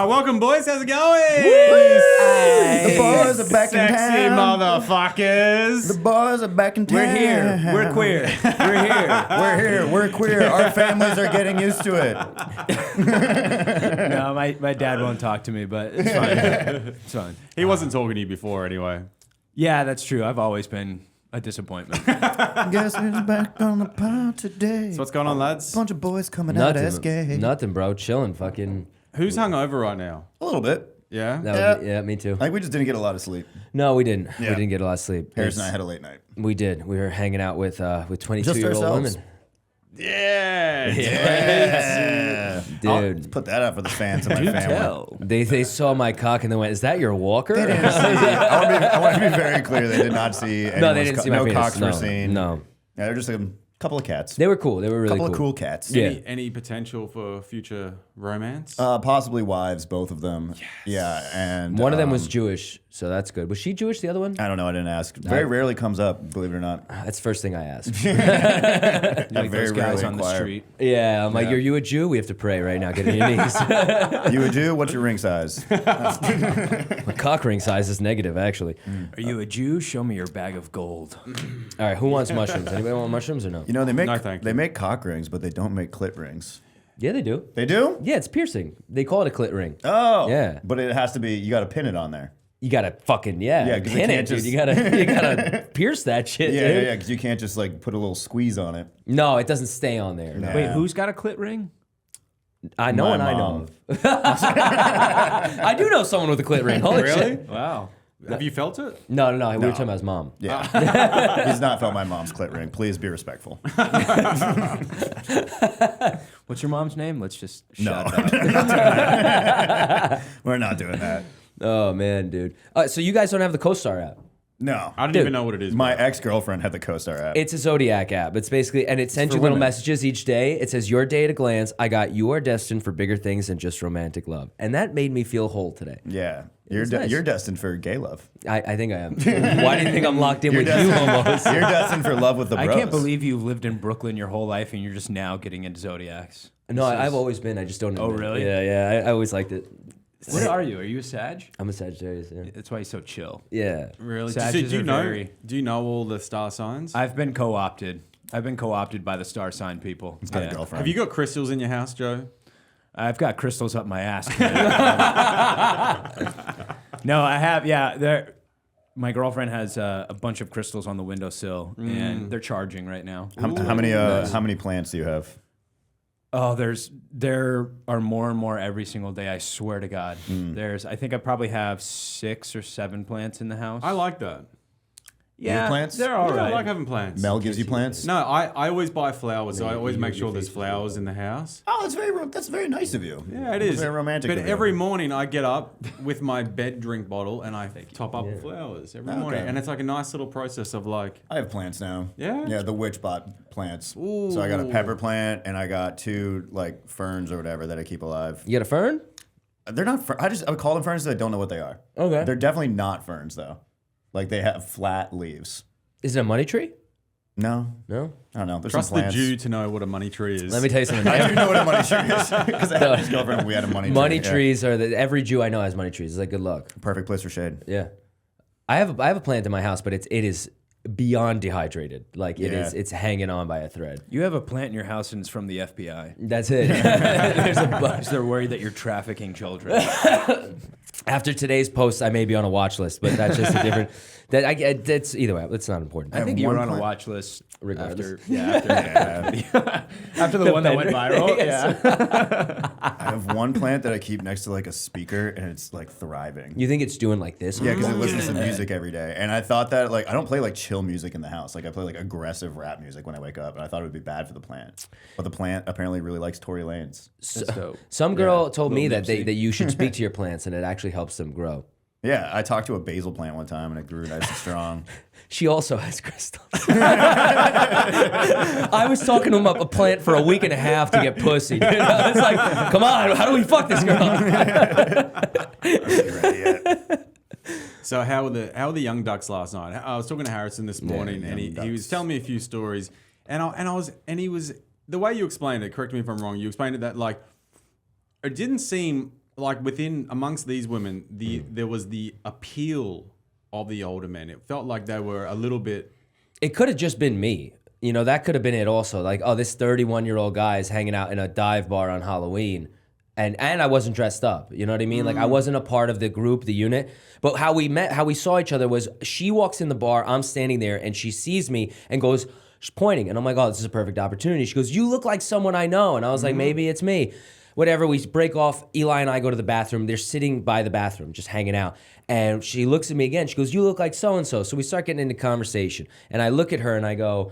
Welcome, boys. How's it going? The boys are back in town. Sexy motherfuckers. The boys are back in town. We're here. We're queer. We're here. We're here. We're queer. Our families are getting used to it. No, my dad won't talk to me, but it's fine. It's fine. He wasn't talking to you before anyway. Yeah, that's true. I've always been a disappointment. Guess who's back on the pod today? So what's going on, lads? Bunch of boys coming out as gay. Nothing, bro. Chilling, fucking. Who's hungover right now? A little bit. Yeah? Yeah, me too. Like we just didn't get a lot of sleep. No, we didn't. Yeah. We didn't get a lot of sleep. Harrison and I had a late night. We did. We were hanging out with 22-year-old ourselves. women. Yeah. Yeah. Dude. Let's put that out for the fans of my family. Tell. They saw my cock and they went, "Is that your walker?" They didn't see. I want to be very clear. They did not see. No, they didn't see my no penis. cocks No, were seen. no. Yeah, they're just a couple of cats. They were cool. They were really couple cool. of cool cats. Yeah. Any potential for future romance? Possibly wives, both of them. Yes. Yeah, and One of them was Jewish, so that's good. Was she Jewish, the other one? I don't know. I didn't ask. Very rarely comes up, believe it or not. That's the first thing I asked. Like very those guys rarely on the inquire. street. Yeah, I'm like, Yeah. "Are you a Jew? We have to pray right now. Get on your knees." You a Jew? What's your ring size? My cock ring size is negative, actually. Are you a Jew? Show me your bag of gold. All right, who wants mushrooms? Anybody want mushrooms or no? You know, they No, thank you. make cock rings, but they don't make clit rings. Yeah, they do. They do? Yeah, it's piercing. They call it a clit ring. Oh. Yeah. But it has to be, you got to pin it on there. You gotta fucking Yeah, 'cause they pin it, can't dude. just- You gotta pierce that shit, Yeah, dude. yeah, because you can't just like put a little squeeze on it. No, it doesn't stay on there. No. Wait, who's got a clit ring? I know My and I know. mom. Of. I do know someone with a clit ring. Holy Really? shit. Wow. Have you felt it? No. We were talking about his mom. Yeah. He's not felt my mom's clit ring. Please be respectful. What's your mom's name? Let's just No. shut up. We're not doing that. Oh man, dude. So you guys don't have the CoStar app? No. I don't Dude, even know what it is. My bro. ex-girlfriend had the CoStar app. It's a Zodiac app. It's basically, and it sends for you little women. messages each day. It says, "Your day at a glance. I got you are destined for bigger things than just romantic love," and that made me feel whole today. Yeah. You're, It's nice. you're destined for gay love. I think I am. Why do you think I'm locked in with you, almost? You're destined for love with the I bros. can't believe you've lived in Brooklyn your whole life and you're just now getting into Zodiacs. No, I've always been. I just don't. Oh, admit it. really? Yeah. I always liked it. What are you? Are you a Sag? I'm a Sagittarius. Yeah. That's why he's so chill. Yeah. Really? Sages Do you are know? very- Do you know all the star signs? I've been co-opted. I've been co-opted by the star sign people. He's got a girlfriend. Have you got crystals in your house, Joe? I've got crystals up my ass. No, I have. Yeah, my girlfriend has a bunch of crystals on the windowsill, and they're charging right now. How many plants do you have? Oh, there are more and more every single day. I swear to God. I think I probably have 6 or 7 plants in the house. I like that. yeah, plants? they're all Yeah, I right. like having plants. Mel gives you plants? No, I always buy flowers, so I always make sure there's flowers in the house. Oh, that's very nice of you. Yeah, it is. Very romantic But of you. every morning I get up with my bed drink bottle and I top up flowers every morning. And it's like a nice little process of like, I have plants now. Yeah? Yeah, the witch bought plants. So I got a pepper plant and I got 2 like ferns or whatever that I keep alive. You got a fern? They're not. I would call them ferns because I don't know what they are. Okay. They're definitely not ferns though. Like they have flat leaves. Is it a money tree? No, No. I don't know. There's trust some the plants. Jew to know what a money tree is. Let me tell you something. I do know what a money tree is because I had this girlfriend. We had a money tree. Money Yeah. trees are every Jew I know has money trees. It's like good luck. Perfect place for shade. Yeah. I have a plant in my house, but it is beyond dehydrated. Like it's hanging on by a thread. You have a plant in your house and it's from the FBI. That's it. There's a bunch. They're worried that you're trafficking children. After today's post, I may be on a watch list, but that's just a different. That's either way. It's not important. I think you were on a plant. watch list Regardless. after the one that went viral. Yes. Yeah. I have one plant that I keep next to like a speaker and it's like thriving. You think it's doing like this? Yeah, because it listens to music every day. And I thought that, like, I don't play, like, chill music in the house. Like, I play, like, aggressive rap music when I wake up. And I thought it would be bad for the plant. But the plant apparently really likes Tory Lanez. That's dope. Some girl told me Little that Nipsey. that you should speak to your plants and it actually helps them grow. Yeah, I talked to a basil plant one time and it grew nice and strong. She also has crystals. I was talking to a plant for a week and a half to get pussy. Dude. It's like, come on, how do we fuck this girl? So how were the young ducks last night? I was talking to Harrison this morning, and he was telling me a few stories, and he was the way you explained it. Correct me if I'm wrong. You explained it that like it didn't seem like within amongst these women, there was the appeal of the older men. It felt like they were a little bit. It could have just been me. You know, that could have been it also. Like, oh, this 31-year-old guy is hanging out in a dive bar on Halloween. And I wasn't dressed up. You know what I mean? Like, I wasn't a part of the group, the unit. But how we met, how we saw each other was she walks in the bar, I'm standing there, and she sees me and goes, she's pointing. And I'm like, oh, this is a perfect opportunity. She goes, you look like someone I know. And I was like, maybe it's me. Whatever, we break off. Eli and I go to the bathroom. They're sitting by the bathroom, just hanging out. And she looks at me again. She goes, you look like so-and-so. So we start getting into conversation. And I look at her and I go,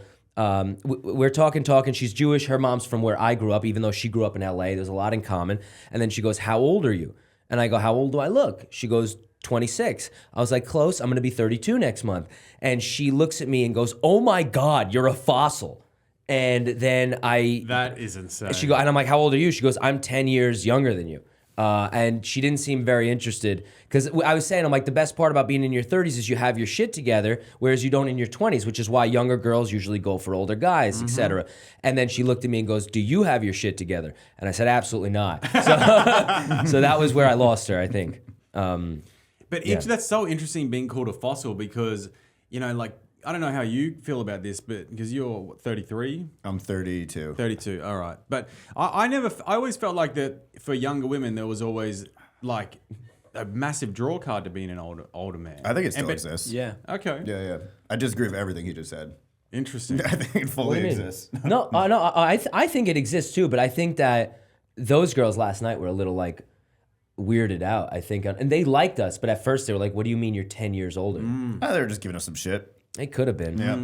we're talking. She's Jewish. Her mom's from where I grew up, even though she grew up in LA. There's a lot in common. And then she goes, how old are you? And I go, how old do I look? She goes, 26. I was like, close. I'm going to be 32 next month. And she looks at me and goes, oh my God, you're a fossil. And then That is insane. and I'm like, how old are you? She goes, I'm 10 years younger than you. And she didn't seem very interested because I was saying, I'm like, the best part about being in your 30s is you have your shit together, whereas you don't in your 20s, which is why younger girls usually go for older guys, etc. And then she looked at me and goes, do you have your shit together? And I said, absolutely not. So that was where I lost her, I think. But that's so interesting being called a fossil because, you know, like, I don't know how you feel about this, but because you're what, 33? I'm 32. 32, all right. But I always felt like that for younger women, there was always like a massive draw card to being an older man. I think it still exists. Yeah. Okay. Yeah. I disagree with everything he just said. Interesting. I think it fully exists. No, I think it exists too, but I think that those girls last night were a little like weirded out, I think. And they liked us, but at first they were like, what do you mean you're 10 years older? They were just giving us some shit. It could have been. Yeah.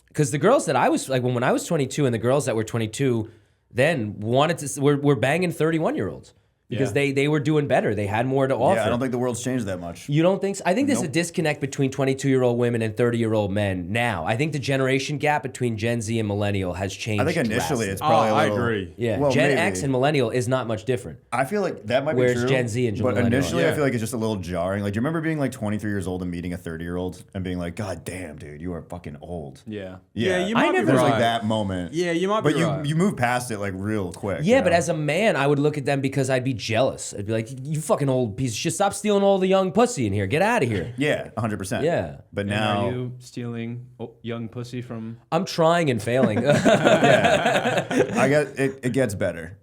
Because the girls that I was like, when I was 22 and the girls that were 22 then wanted to, were banging 31-year-olds. Because they were doing better. They had more to offer. Yeah, I don't think the world's changed that much. You don't think so? I think there's a disconnect between 22-year-old women and 30-year-old men now. I think the generation gap between Gen Z and Millennial has changed. I think initially drastically. it's probably a I little... agree. Yeah, Well, Gen maybe. X and Millennial is not much different. I feel like that might be Whereas true. Gen Z and but Millennial initially, are. I feel like it's just a little jarring. Like, do you remember being like 23 years old and meeting a 30-year-old and being like, God damn, dude, you are fucking old. Yeah. Yeah, you might be There's right. like that moment. Yeah, you might be But right. you move past it like real quick. Yeah, you but know? as a man, I would look at them because I'd be jealous. I'd be like, you fucking old piece of shit, stop stealing all the young pussy in here. Get out of here. Yeah, 100%. Yeah. But And now... are you stealing young pussy from? I'm trying and failing. I get it gets better.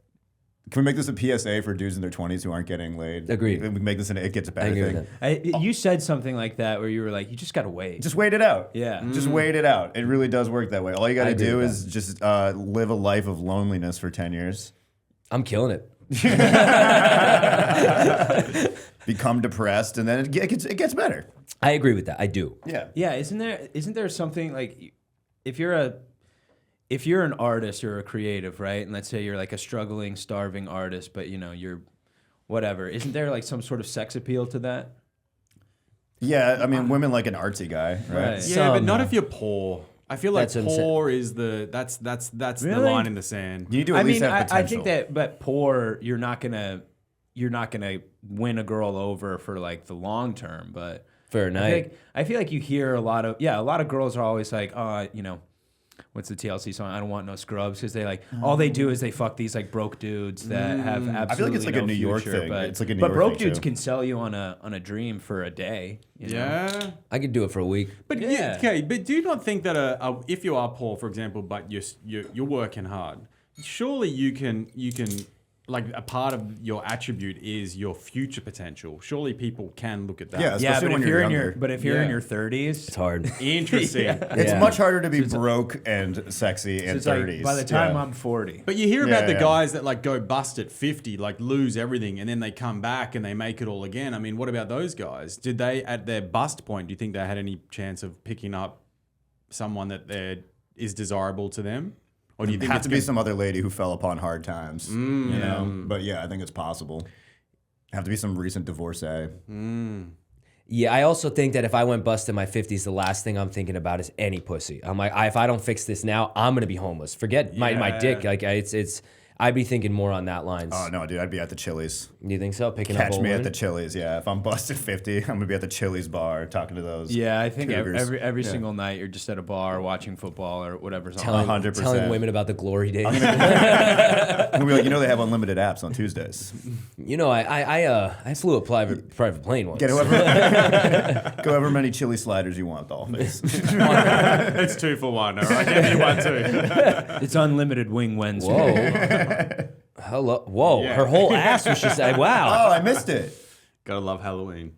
Can we make this a PSA for dudes in their 20s who aren't getting laid? Agreed. We can make this an it gets better agree thing. with that. You said something like that where you were like, you just gotta wait. Just wait it out. Yeah. Just wait it out. It really does work that way. All you got to agree do with is just live a life of loneliness for 10 years. I'm killing it. Become depressed, and then it gets better. I agree with that. I do. Yeah. Yeah, isn't there something like if you're an artist or a creative, right? And let's say you're like a struggling, starving artist, but you know, you're whatever. Isn't there like some sort of sex appeal to that? Yeah, I mean, women like an artsy guy, right? Right. Yeah, but not if you're poor. I feel like That's what I'm poor is that's the Really? line in the sand. You need to at least have potential. I think that, but poor, you're not gonna win a girl over for like the long term. But For a night. I feel like you hear a lot of girls are always like, you know, what's the TLC song? I don't want no scrubs, because they like all they do is they fuck these like broke dudes that have absolutely I feel like it's like no a New York future, thing. But, It's like a New but York broke thing, dudes too. can sell you on a dream for a day. You know? Yeah. I could do it for a week. But Yeah. okay, but do you not think that if you are poor, for example, but you're working hard, surely you can like a part of your attribute is your future potential. Surely people can look at that. Yeah, Yeah, especially but when if you're you're in younger. your 30s, It's hard. Interesting. It's Yeah. much harder to be broke and sexy in it's like 30s. by the time Yeah. I'm 40. But you hear Yeah, about the yeah. guys that like go bust at 50, like lose everything, and then they come back and they make it all again. I mean, what about those guys? Did they, at their bust point, do you think they had any chance of picking up someone that is desirable to them? Or do you think have it's to be some other lady who fell upon hard times, you know? But yeah, I think it's possible. Have to be some recent divorcee. Yeah, I also think that if I went bust in my 50s, the last thing I'm thinking about is any pussy. I'm like, if I don't fix this now, I'm gonna be homeless. Forget my dick. Like it's. I'd be thinking more on that lines. Oh no, dude, I'd be at the Chili's. Do you think so? Picking up Catch old me at women? the Chili's. Yeah, if I'm busted 50, I'm gonna be at the Chili's bar talking to those. Yeah, I think cougars. every single night you're just at a bar watching football or whatever's on. telling 100%. telling women about the glory days. I'm gonna be like, they have unlimited apps on Tuesdays. You know, I flew a private plane once. Get however many chili sliders you want, Dollface. It's 2 for 1. All right, give me 1 too. It's unlimited wing Wednesday. Whoa. Hello. Whoa. Yeah. Her whole ass was just like, wow. Oh, I missed it. Gotta love Halloween.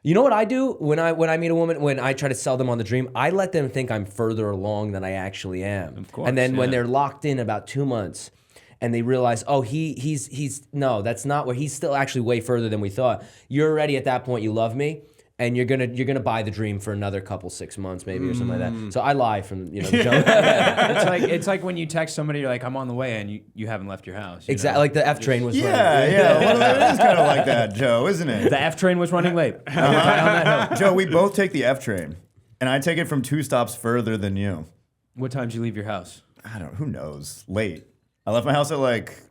You know what I do when I meet a woman, when I try to sell them on the dream, I let them think I'm further along than I actually am. Of course, and then when yeah. they're locked in about 2 months and they realize, oh, he's no, that's not where he's still actually way further than we thought. You're already at that point, you love me. And you're gonna buy the dream for another couple 6 months maybe or something like that. So I lie from the jump. It's like when you text somebody, you're like, I'm on the way, and you haven't left your house. Exactly, like the F train was running. Yeah. Well, it is kind of like that, Joe, isn't it? The F train was running late. On that hill. Joe, we both take the F train, and I take it from 2 stops further than you. What time did you leave your house? Who knows? Late. I left my house at like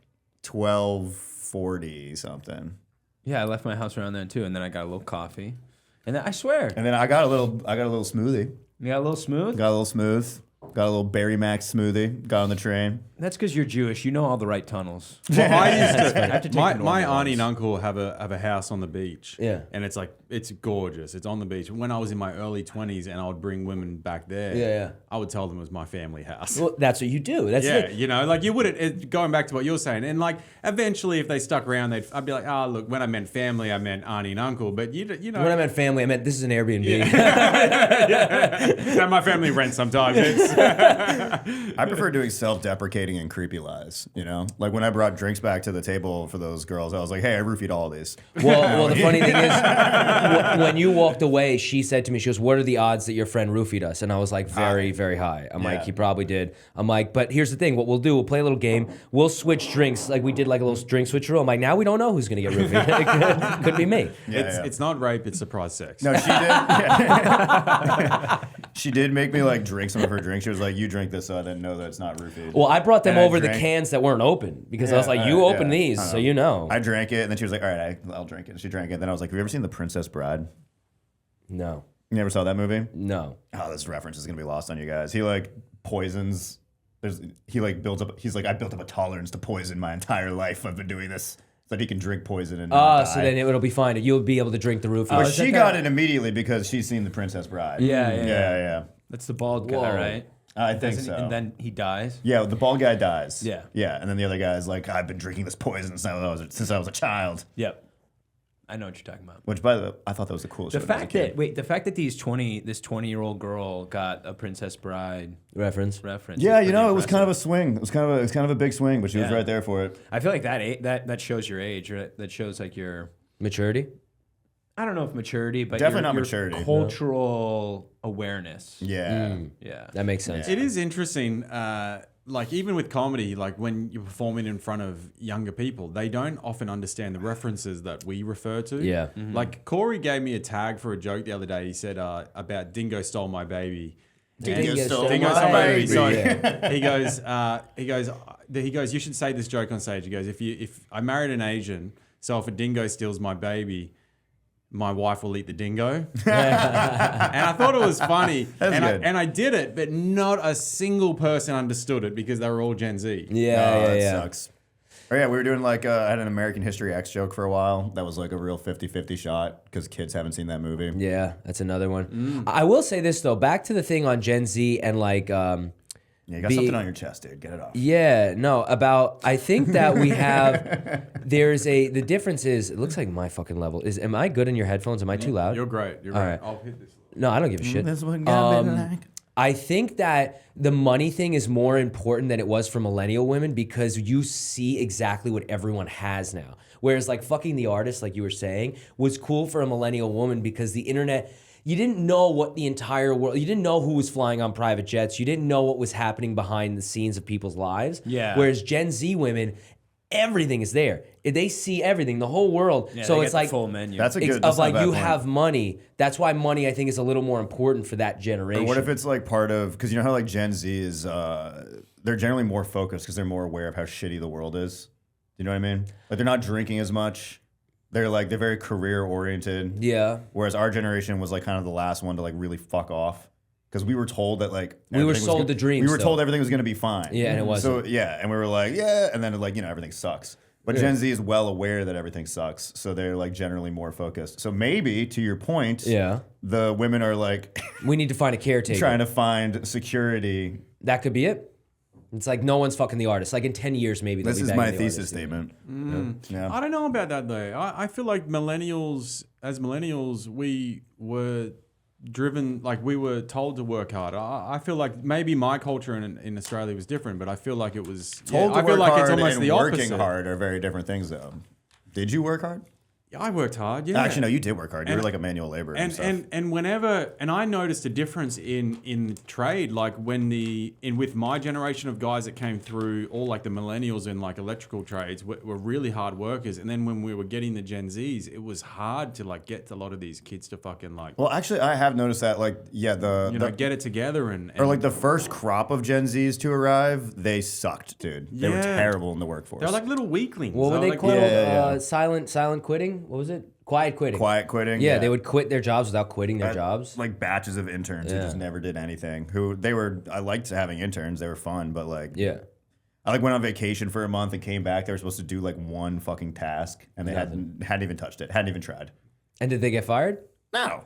12:40 something. Yeah, I left my house around then too, and then I got a little coffee, and then I swear, And then I got a little smoothie. you got a little smooth. Got a little smooth. Got a little Berry Max smoothie. Got on the train. That's because you're Jewish. You know all the right tunnels. Well, I used to. have to take my the my normal auntie and ones. uncle have a house on the beach. Yeah. And it's gorgeous. It's on the beach. When I was in my early 20s and I would bring women back there. Yeah. I would tell them it was my family house. Well, that's what you do. That's Yeah, it. you wouldn't. Going back to what you're saying, and eventually, if they stuck around, I'd be like, oh, look, when I meant family, I meant auntie and uncle. But you know, When I meant family, I meant this is an Airbnb. that my family rents sometimes. I prefer doing self-deprecating and creepy lies, Like when I brought drinks back to the table for those girls, I was like, hey, I roofied all these. Well, the funny thing is, when you walked away, she said to me, she goes, what are the odds that your friend roofied us? And I was like, very, very high. I'm like, Yeah. he probably did. I'm like, but here's the thing. What we'll do, we'll play a little game. We'll switch drinks. Like we did like a little drink switcheroo. I'm like, now we don't know who's going to get roofied. Could be me. It's not rape, it's surprise sex. No, she did. She did make me drink some of her drinks. She was like, you drink this so I didn't know that it's not roofied. Well, I brought them And I over the drank- cans that weren't open because I was like, you open these, so you know. I drank it, and then she was like, all right, I'll drink it. And she drank it. Then I was like, have you ever seen The Princess Bride? No. You never saw that movie? No. Oh, this reference is going to be lost on you guys. He poisons. Builds up. He's like, I built up a tolerance to poison my entire life. I've been doing this so that he can drink poison and not die. So then it'll be fine. You'll be able to drink the roofie. But she got it immediately because she's seen The Princess Bride. Yeah. That's the bald guy, Whoa. right? I think so. And then he dies. Yeah, the bald guy dies. Yeah. Yeah, and then the other guy's like, I've been drinking this poison since I was a child. Yep. I know what you're talking about. Which, by the way, I thought that was the coolest. The show when I was a fact kid. that this 20-year-old girl got a Princess Bride Reference. reference. Yeah, is it pretty was kind of a impressive. swing. It was kind of a big swing, but she was Yeah. right there for it. I feel like that shows your age. Right? That shows your. Maturity? I don't know if maturity, but Definitely your not maturity. Cultural awareness. Yeah. Yeah. That makes sense. It is interesting, even with comedy, when you're performing in front of younger people, they don't often understand the references that we refer to. Yeah. Like Corey gave me a tag for a joke the other day. He said about Dingo stole my baby. Dingo And- stole Dingo my stole my baby. baby. Sorry. He goes, you should say this joke on stage. He goes, if I married an Asian, so if a dingo steals my baby, my wife will eat the dingo. And I thought it was funny. That's good. I did it, but not a single person understood it because they were all Gen Z. That sucks. Oh, yeah, we were doing I had an American History X joke for a while. That was a real 50-50 shot because kids haven't seen that movie. Yeah, that's another one. I will say this though, back to the thing on Gen Z and Yeah, you got something on your chest, dude. Get it off. yeah, no, I think that we have, the difference is, it looks like my fucking level is, am I good in your headphones? Am I too loud? You're great. You're All great. right. I'll hit this. No, I don't give a shit. That's what God been like. I think that the money thing is more important than it was for millennial women because you see exactly what everyone has now. Whereas fucking the artist, like you were saying, was cool for a millennial woman because the internet, you didn't know what the entire world, you didn't know who was flying on private jets. You didn't know what was happening behind the scenes of people's lives. Yeah. Whereas Gen Z women, everything is there. They see everything, the whole world. Yeah, so they it's get the like full menu. That's a good. of That's not a bad you point. have money. That's why money, I think, is a little more important for that generation. But what if it's part of, because you know how Gen Z is, they're generally more focused because they're more aware of how shitty the world is. You know what I mean? They're not drinking as much. They're they're very career oriented. Yeah. Whereas our generation was kind of the last one to really fuck off. Because we were told that like We were everything was sold gonna- the dream We were still. told everything was going to be fine. Yeah, and it wasn't. So yeah, and we were like, yeah, and then like everything sucks. But Yeah. Gen Z is well aware that everything sucks, so they're like generally more focused. So maybe to your point, Yeah. the women are like We need to find a caretaker. trying to find security. That could be it. It's like no one's fucking the artist. Like in 10 years, maybe. they'll This be is banging my the thesis artist, you know? statement. Yeah. I don't know about that though. I feel like millennials, we were driven, like we were told to work hard. I feel like maybe my culture in Australia was different, but I feel like it was Told I to feel work like hard it's almost and the working opposite. hard are very different things, though. Did you work hard? Yeah, I worked hard. Yeah, Actually, no, you did work hard. You And- were like a manual laborer and stuff. and whenever I noticed a difference in trade, like when with my generation of guys that came through, all like the millennials in like electrical trades were really hard workers, and then when we were getting the Gen Zs, it was hard to like get a lot of these kids to fucking like Well, actually, I have noticed that, like, yeah, get it together and or like the first crop of Gen Zs to arrive, they sucked, dude. They were Yeah. terrible in the workforce. they're like little weaklings. What were they like, called? Yeah. Silent quitting? What was it? Quiet quitting. quiet quitting. Yeah, they would quit their jobs without quitting their jobs. Like batches of interns who Yeah. just never did anything. I liked having interns. They were fun, but like, Yeah. I like went on vacation for a month and came back. They were supposed to do like one fucking task, and they hadn't even touched it. Hadn't even tried. And did they get fired? No.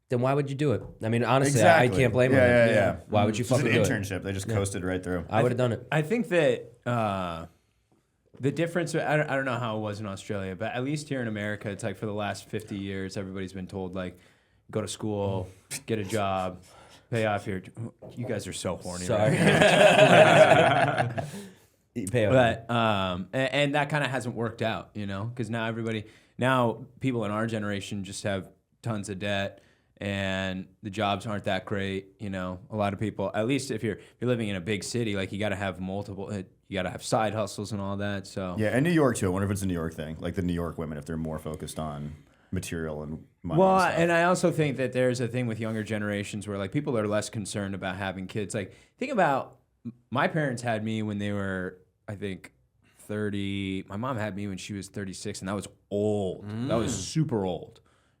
Then why would you do it? I mean, honestly, Exactly. I can't blame Yeah, them. yeah, yeah. Why would you It's just fucking an do it? internship. They just coasted right through. I would have done it. I think that the difference, I don't know how it was in Australia, but at least here in America, it's like for the last 50 years, everybody's been told, like, go to school, get a job, pay off your. You guys are so horny. Sorry. Right? Pay off. But and that kind of hasn't worked out, you know, because now people in our generation just have tons of debt, and the jobs aren't that great. You know, a lot of people, at least if you're living in a big city, like you got to have you got to have side hustles and all that. So Yeah, and New York too. I wonder if it's a New York thing. Like the New York women, if they're more focused on material and money. Well, and stuff. and I also think that there's a thing with younger generations where like people are less concerned about having kids. Like think about my parents had me when they were, I think, 30. My mom had me when she was 36, and that was old. That was super old.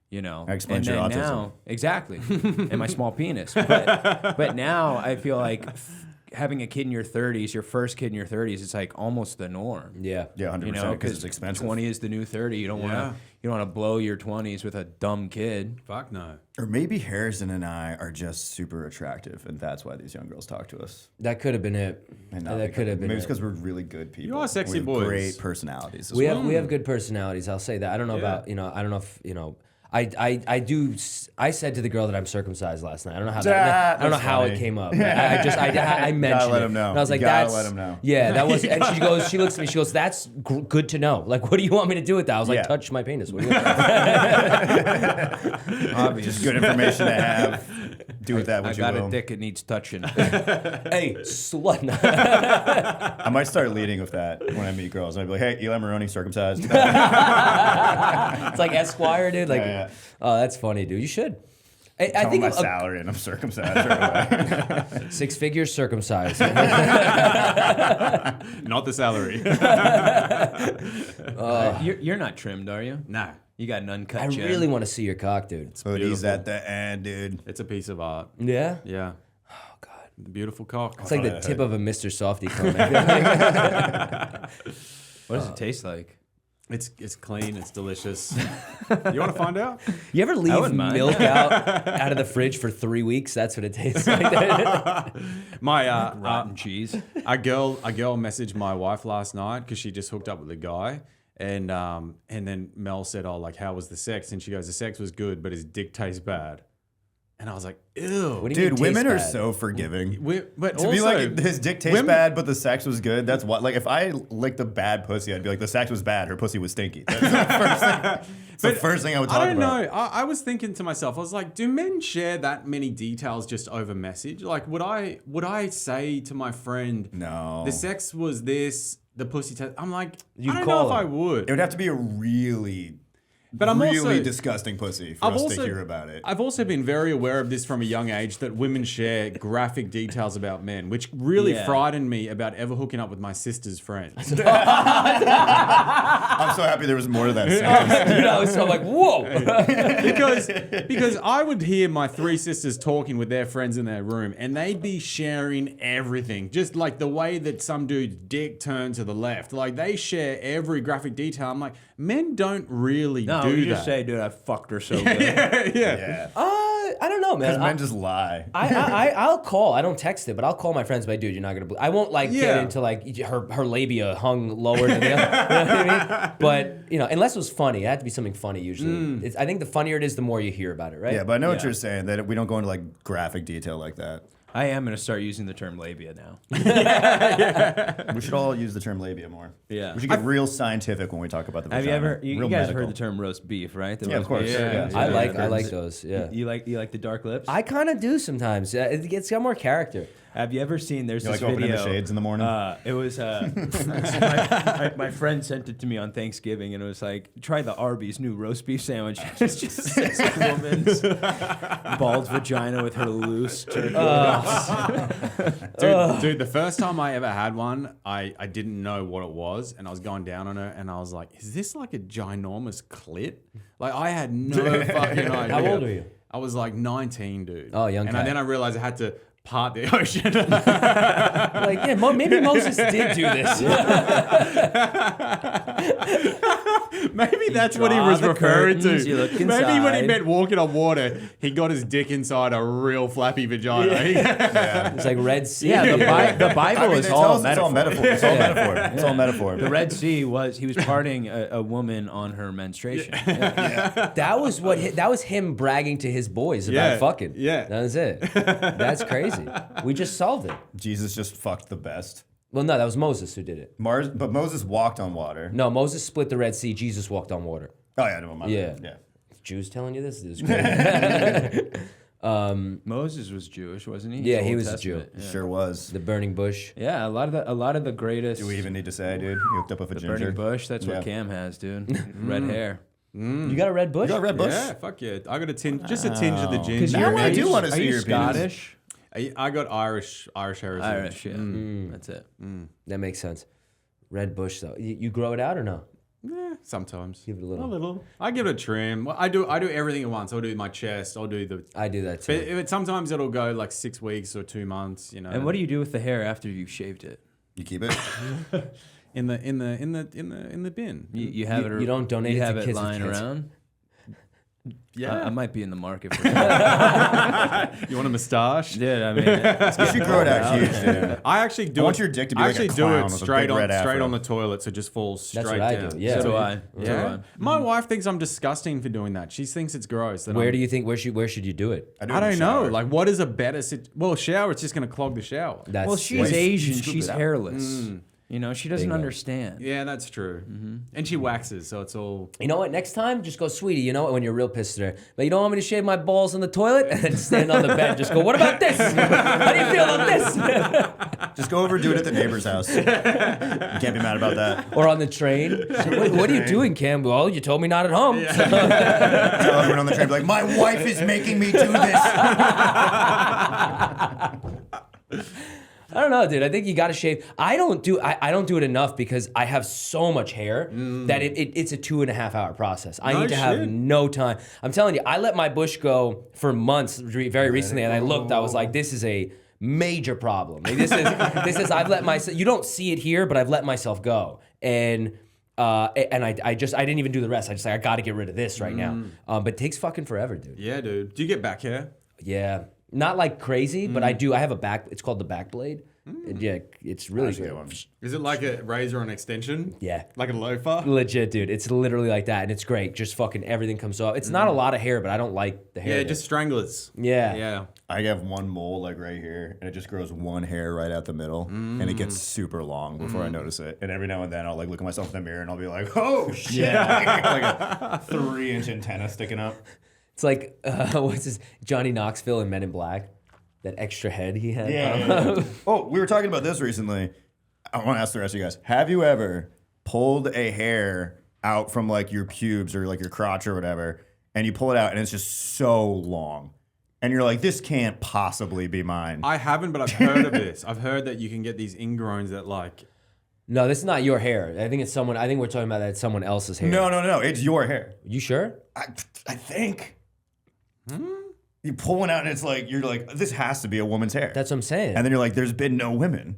You know, That explains and your then autism. now, exactly, and my small penis. But now I feel like having a kid in your 30s, your first kid in your 30s, it's like almost the norm. Yeah. yeah, 100% You know, because it's expensive. 20 is the new 30. You don't want to blow your 20s with a dumb kid. fuck no. Or maybe Harrison and I are just super attractive, and that's why these young girls talk to us. That could have been it. And not That because- could have been maybe it's it. because we're really good people. You are sexy we have boys. Great personalities. As We well. have good personalities. I'll say that. I don't know about I don't know if I said to the girl that I'm circumcised last night. I don't know how I don't know That's how it funny. came up. I mentioned let it. him know. And I was You like, gotta that's let him know. Yeah, that was. And she looks at me. She goes, that's good to know. Like, what do you want me to do with that? I was like, Yeah. touch my penis. What do you want? Just good information to have. Do with that I what you got will. a dick, it needs touching. Hey, slut. I might start leading with that when I meet girls. I'd be like, hey, Eli Maroney, circumcised. It's like Esquire, dude. Like, Yeah. oh, that's funny, dude. You should. I Tell think my of salary and I'm circumcised right away. 6 figures circumcised. Not the salary. You're not trimmed, are you? No. You got an uncut I chin. really want to see your cock, dude. Hoodies beautiful. at the end, dude. It's a piece of art. Yeah. Yeah. Oh God. The beautiful cock. It's like the tip of a Mr. Softy cone. What does it taste like? It's clean. It's delicious. You want to find out? You ever leave wouldn't mind. milk out of the fridge for 3 weeks? That's what it tastes like. My Rotten cheese. a girl messaged my wife last night because she just hooked up with a guy, and then Mel said, "Oh, like how was the sex?" And she goes, "The sex was good, but his dick tastes bad." And I was like, "Ew." What do you Dude, mean women tastes are bad? so forgiving. But To also, be like, his dick tastes women- bad, but the sex was good. That's what. Like, if I licked a bad pussy, I'd be like, the sex was bad. Her pussy was stinky. That's the first thing. It's the first thing I would talk I don't about. know. I was thinking to myself, I was like, do men share that many details just over message? Like, would I say to my friend, No. the sex was this, the pussy test? I'm like, You'd I don't call know if him. I would. It would have to be a really. But I'm really also disgusting pussy for I've us also- to hear about it. I've also been very aware of this from a young age that women share graphic details about men, which really Yeah. frightened me about ever hooking up with my sister's friends. I'm so happy there was more to that sentence. Dude, I was so like, whoa. because I would hear my three sisters talking with their friends in their room, and they'd be sharing everything, just like the way that some dude's dick turned to the left. Like they share every graphic detail. I'm like, men don't really No, do you that. just say, dude, I fucked her so good. yeah. Yeah. I don't know, man. Because men just lie. I'll call. I don't text it, but I'll call my friends. But dude, you're not gonna. I won't like get Yeah. into like her labia hung lower than the other. You know what I mean? But unless it was funny, it had to be something funny. Usually, I think the funnier it is, the more you hear about it, right? Yeah, but I know what Yeah. you're saying, that we don't go into like graphic detail like that. I am going to start using the term labia now. We should all use the term labia more. Yeah. We should get real scientific when we talk about the Have vagina. you Real guys medical. heard the term roast beef, right? The Yeah, of roast course. beef. Yeah. I Yeah. like those. Yeah, You like the dark lips? I kind of do sometimes. It's got more character. Have you ever seen? There's You this like opening video. the shades in the morning? It was my friend sent it to me on Thanksgiving, and it was like, try the Arby's new roast beef sandwich. It's just this woman's bald vagina with her loose turkey. Dude, the first time I ever had one, I didn't know what it was, and I was going down on her, and I was like, is this like a ginormous clit? Like, I had no fucking idea. How old were you? I was like 19, dude. Oh, young And cat. then I realized I had to part the ocean. Like, yeah, maybe Moses did do this. Maybe that's what he draw was the referring curtains, to. you look Maybe when he inside. meant walking on water, he got his dick inside a real flappy vagina. It's like Red Sea. Yeah, the Bible I mean, is they all tell us metaphor. it's all metaphor. It's all metaphor. It's all metaphor. The Red Sea he was parting a woman on her menstruation. That was him bragging to his boys about Yeah, fucking. yeah. That was it. That's crazy. We just solved it. Jesus just fucked the best. Well, no, that was Moses who did it. But Moses walked on water. No, Moses split the Red Sea. Jesus walked on water. Oh yeah, no, my Yeah. yeah. Jews telling you this? This is crazy. Moses was Jewish, wasn't he? Yeah, Old he was a Testament. Jew. Yeah. Sure was. The burning bush. Yeah, a lot of the greatest. Do we even need to say, dude? You hooked up with a ginger. burning bush? That's Yeah. what Cam has, dude. Red hair. You got a red bush? You got red bush? Yeah, fuck yeah. I got a tinge, just a tinge of the ginger. Now I Are do you- want to are see you your penis. Scottish? I got Irish heritage. Irish, yeah. That's it. That makes sense. Red bush though. You grow it out or no? Yeah, sometimes. Give it a little. A little. I give it a trim. Well, I do everything at once. I'll do my chest. I'll do the. I do that But too. sometimes it'll go like 6 weeks or 2 months. And what do you do with the hair after you've shaved it? You keep it? in the bin? You have it. You don't donate you it to have it kids with lying cancer. around. Yeah. I might be in the market for that. You want a moustache? Dude, I mean, You should grow it out huge, dude. I actually do. I want it- your dick to be I like a actually do clown it with a straight big on red afro. the toilet, so it just falls straight That's what I down. do, yeah. so do I. Yeah. So do I. My wife thinks I'm disgusting for doing that. She thinks it's gross. that Where I'm- do you think? Where should you do it? do it I in the don't know. shower. Like, what is a better shower? It's just going to clog the shower. That's Well, she's Wait, Asian. you scoop She's it out. hairless. You know, she doesn't Bingo. understand. Yeah, that's true. And she waxes, so it's all. You know what? Next time, just go, sweetie. You know what? When you're real pissed at her, but you don't want me to shave my balls on the toilet, and then stand on the bed. Just go. What about this? How do you feel about this? Just go over and do it at the neighbor's house. You can't be mad about that. Or on the train. What are you doing, Cam? Well, you told me not at home. Tell everyone on the train, be like, my wife is making me do this. I don't know, dude. I think you got to shave. I don't do it enough because I have so much hair that it's a 2.5 hour process. I No need to have shit. no time. I'm telling you, I let my bush go for months very recently, and I looked. I was like, this is a major problem. Like, this is. I've let myself. You don't see it here, but I've let myself go, and I didn't even do the rest. I got to get rid of this right now. But it takes fucking forever, dude. Yeah, dude. Do you get back hair? Yeah. Not like crazy, but I do. I have a back. It's called the back blade. And yeah, it's really good. Is it like a razor on extension? Yeah. Like a loafer? Legit, dude. It's literally like that, and it's great. Just fucking everything comes off. It's not a lot of hair, but I don't like the hair. Yeah, there. just stranglers. Yeah. Yeah. I have one mole like right here, and it just grows one hair right out the middle, and it gets super long before I notice it. And every now and then I'll like look at myself in the mirror and I'll be like, oh shit, like a 3-inch antenna sticking up. It's like what's his Johnny Knoxville in Men in Black, that extra head he had. Yeah. Oh, we were talking about this recently. I want to ask the rest of you guys: have you ever pulled a hair out from like your pubes or like your crotch or whatever, and you pull it out and it's just so long. And you're like, this can't possibly be mine. I haven't, but I've heard of this. I've heard that you can get these ingrowns that like. No, this is not your hair. I think we're talking about that it's someone else's hair. No. It's your hair. You sure? I think. You pull one out and it's like, you're like, this has to be a woman's hair. That's what I'm saying. And then you're like, there's been no women.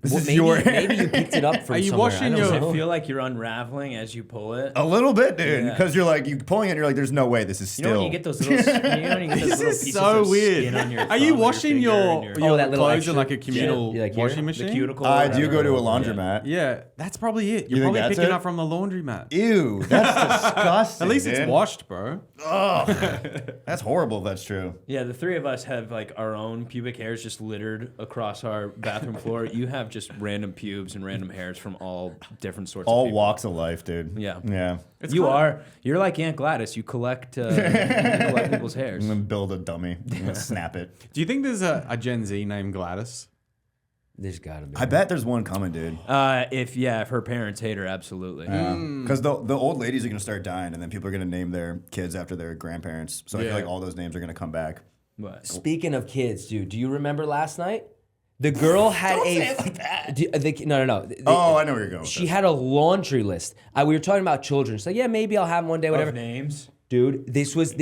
This is maybe, your hair. maybe you picked it up from Are you somewhere. washing I your- don't Does know. it feel like you're unraveling as you pull it? A little bit, dude. Yeah. Because you're like, you pulling it and you're like, there's no way this is You still. know when you get those little, This is pieces so of weird. skin on your Are you thumb or washing finger your and Oh, that little clothes extra- in like a communal Yeah, like here? washing the machine? cuticle? I or do go to a whatever. laundromat. Yeah, that's probably it. You're You think probably that's picking it? up from the laundromat. Ew, that's disgusting. At least it's dude. washed, bro. That's horrible if that's true. Yeah, the three of us have like our own pubic hairs just littered across our bathroom floor. You have just random pubes and random hairs from all different sorts of All people. walks of life, dude. Yeah. Yeah. You're like Aunt Gladys. You collect, you collect people's hairs. I'm gonna build a dummy. I'm gonna snap it. Do you think there's a Gen Z named Gladys? There's gotta be. I bet there's one coming, dude. If her parents hate her, absolutely. Because the old ladies are gonna start dying, and then people are gonna name their kids after their grandparents. So I Yeah. feel like all those names are gonna come back. But Speaking of kids, dude, do you remember last night? The girl had Don't say it like that. No. Oh, I know where you're going. With She this. had a laundry list. We were talking about children. She's like, yeah, maybe I'll have them one day, whatever. of names. Dude, this was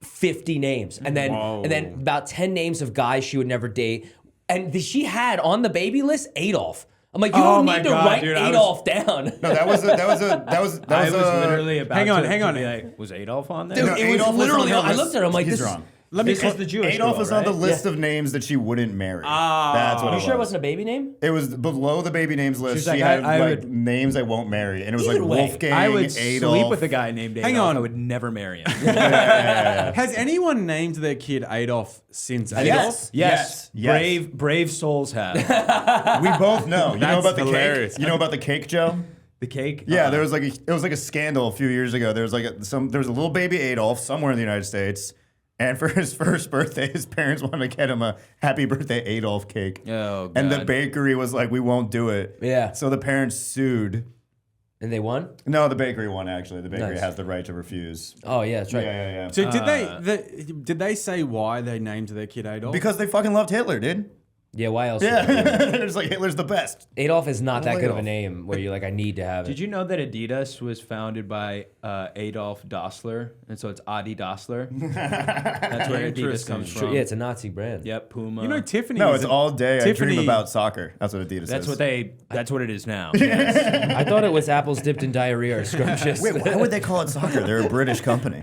50 names. And then Whoa. about 10 names of guys she would never date. And she had on the baby list Adolf. I'm like, you Oh don't my need to God, write dude, Adolf down. No, that was I was literally about Hang on, to hang on. be like, was Adolf on there? Dude, No, it was Adolf was literally, on her I looked at her, I'm like, He's this wrong. This is the Jewish Adolf girl, was on the right? list of names that she wouldn't marry. That's what You it sure it was. wasn't a baby name? It was below the baby names list. She's She like, had I like would- names I won't marry, and it was Either like way, Wolfgang, I would Adolf. sleep with a guy named Adolf. Hang on. I would never marry him. Has anyone named their kid Adolf since Adolf? Yes. Brave souls have. We both know. You know That's about the hilarious. cake? You know about the cake, Joe? The cake? Yeah, there was like it was like a scandal a few years ago. There was like there was a little baby Adolf somewhere in the United States, and for his first birthday, his parents wanted to get him a happy birthday Adolf cake. Oh, And the God. bakery was like, we won't do it. Yeah. So the parents sued. And they won? No, the bakery won actually. The bakery Nice. has the right to refuse. Oh, yeah, that's right. Yeah. So did they say why they named their kid Adolf? Because they fucking loved Hitler, dude. Yeah, why else? Yeah. It's like Hitler's the best. Adolf is not that good of a Adolf. name where you're like, I need to have it. Did you know that Adidas was founded by Adolf Dassler? And so it's Adi Dassler. That's where Adidas Interesting. comes Sure, from. yeah, it's a Nazi brand. Yep, Puma. You know, Tiffany. No, it's all day. I Tiffany- dream about soccer. That's what Adidas That's is. that's what it is now. I thought it was apples dipped in diarrhea or scrumptious. Wait, why would they call it soccer? They're a British company.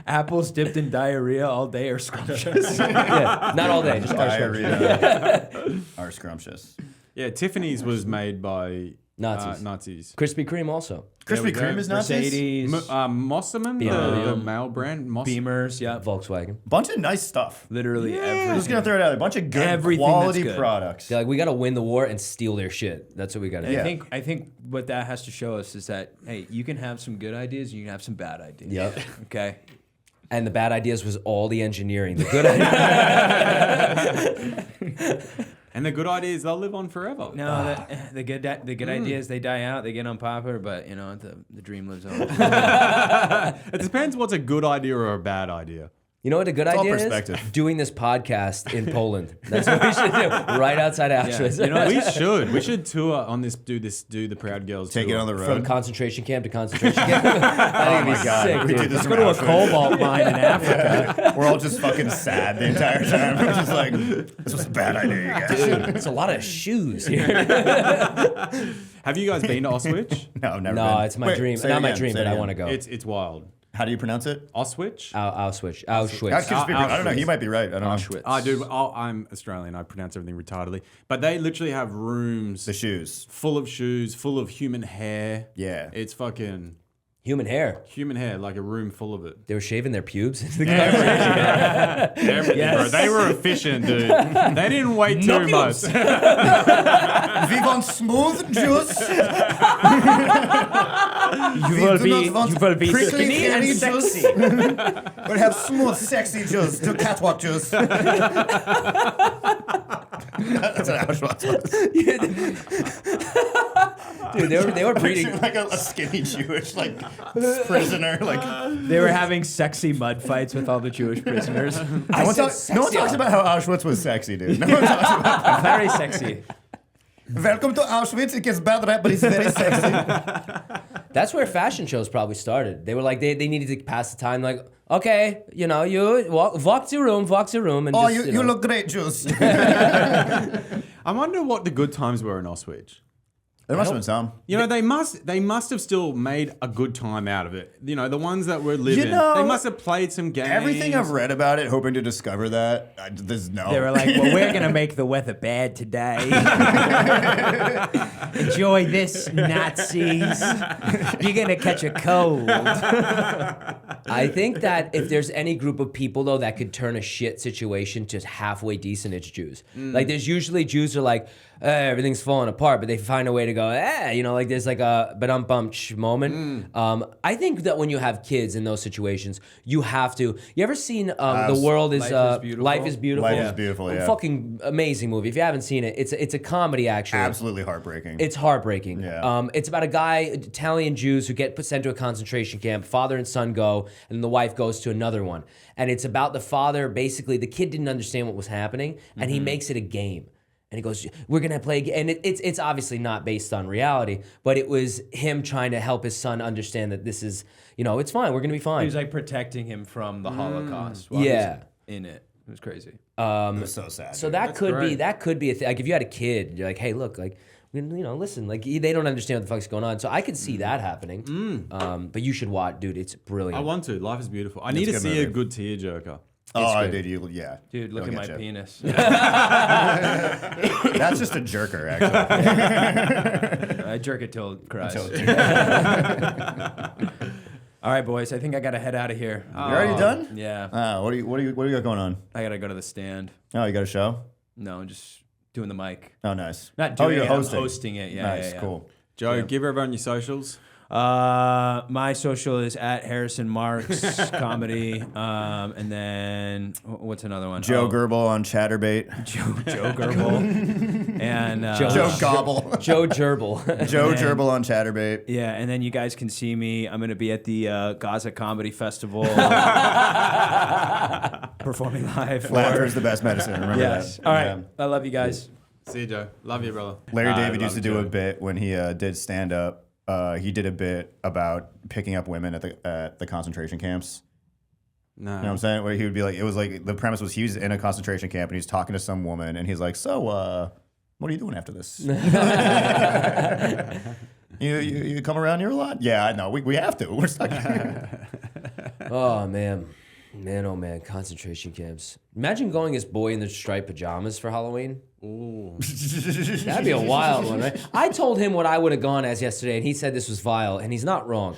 Apples dipped in diarrhea all day are scrumptious. Yeah, not all day, just our scrumptious. Diarrhea are scrumptious. Yeah, Tiffany's was made by Nazis. Nazis. Krispy Kreme also. Krispy we go. Kreme is Nazis? Mercedes, Mosserman, BMW. the male brand. Beamers, yeah. Volkswagen. Bunch of nice stuff. Literally I'm everything. just gonna throw it out there. A bunch of good Everything quality that's good. products. They're like, we got to win the war and steal their shit. That's what we got to do. Yeah. I think what that has to show us is that, hey, you can have some good ideas and you can have some bad ideas. Yep. Okay? And the bad ideas was all the engineering. The good ideas. And the good ideas, they'll live on forever. No, the good ideas, they die out, they get unpopular, but, you know, the dream lives on. It depends what's a good idea or a bad idea. You know what a good all idea perspective. is? Doing this podcast in Poland. That's what we should do. Right outside Auschwitz. You know, We should tour on this. Do the Proud Girls. Take tour. it on the From road. concentration camp to concentration camp. I think it'd be my God. sick, We dude. did this let's go to a from cobalt mine in Africa. We're all just fucking sad the entire time. We're just like, this was a bad idea, you guys. It's a lot of shoes here. Have you guys been to Auschwitz? No, never No, been. it's my Wait, dream. say it Not my again, dream, say but it I again. want to go. It's wild. How do you pronounce it? Auschwitz. Auschwitz. I don't know. He might be right. I don't know. Auschwitz. Oh, dude, I'm Australian. I pronounce everything retardedly. But they literally have rooms The shoes. full of shoes, full of human hair. Yeah. It's fucking Human hair. human hair, like a room full of it. They were shaving their pubes into the Everything, bro. They were efficient, dude. They didn't wait too much. We want smooth juice. You will be prickly, skinny and hairy sexy. juice. We'll have smooth, sexy juice. Do catwalk juice. That's what Auschwitz was. Dude, they were breeding. Like a skinny Jewish prisoner. They were having sexy mud fights with all the Jewish prisoners. No one talks about how Auschwitz was sexy, dude. No one talks about that. Very sexy. Welcome to Auschwitz. It gets bad rap, but it's very sexy. That's where fashion shows probably started. They were like, they needed to pass the time. Like, okay, you walk to room, and Oh, just, you look great, Jules. I wonder what the good times were in Auschwitz. There must have been some. You know, they must have still made a good time out of it. You know, the ones that were living, know, they must have played some games. Everything I've read about it, hoping to discover that, there's no. They were like, well, we're going to make the weather bad today. Enjoy this, Nazis. You're going to catch a cold. I think that if there's any group of people though that could turn a shit situation to halfway decent, it's Jews. Like there's usually Jews are like, everything's falling apart, but they find a way to go, like there's like a ba-dum-bum-ch moment. I think that when you have kids in those situations, you have to. You ever seen The World is Life is Beautiful? Life is Beautiful, yeah. Fucking amazing movie. If you haven't seen it, it's a comedy actually. Absolutely heartbreaking. It's heartbreaking. Yeah. It's about a guy, Italian Jews, who get sent to a concentration camp. Father and son go, and then the wife goes to another one. And it's about the father, basically, the kid didn't understand what was happening, and he makes it a game. And he goes, we're going to play a game. And it's obviously not based on reality, but it was him trying to help his son understand that this is, it's fine. We're going to be fine. He was like protecting him from the Holocaust while Yeah. he was in it. It was crazy. It was so sad. So dude. that could be a thing. Like if you had a kid, you're like, hey, look, like, listen, like they don't understand what the fuck's going on. So I could see that happening. But you should watch, dude. It's brilliant. I want to. Life is beautiful. I need to see a good tearjerker. Oh, good. dude, yeah. Dude, look It'll at my get you. penis. That's just a jerker, actually. I jerk it till it cries. All right, boys. I think I got to head out of here. You're already done? Yeah. What do you got going on? I got to go to the stand. Oh, you got a show? No, just doing the mic. Oh, nice. Not doing you're it, hosting. I'm hosting it. Yeah, Nice, yeah, yeah. cool. Joe, give everyone your socials. My social is at Harrison Marx Comedy. And then what's another one? Joe Gerbo on Chatterbait. Joe Gerbo. And Joe Gobble. Joe Gerbil. Joe Gerbil on Chatterbait. yeah, and then you guys can see me. I'm going to be at the Gaza Comedy Festival performing live. Laughter is the best medicine. Remember Yes. that. All right. Yeah. I love you guys. See you, Joe. Love you, brother. Larry I David love used to do Joe. a bit when he did stand up. He did a bit about picking up women at the concentration camps. No. You know what I'm saying? Where he would be like, it was like the premise was he was in a concentration camp and he's talking to some woman and he's like, so what are you doing after this? you come around here a lot? Yeah, I know. We have to. We're stuck here. Oh, man. Man, oh, man. Concentration camps. Imagine going as boy in the striped pajamas for Halloween. Ooh. That'd be a wild one, right? I told him what I would have gone as yesterday, and he said this was vile, and he's not wrong.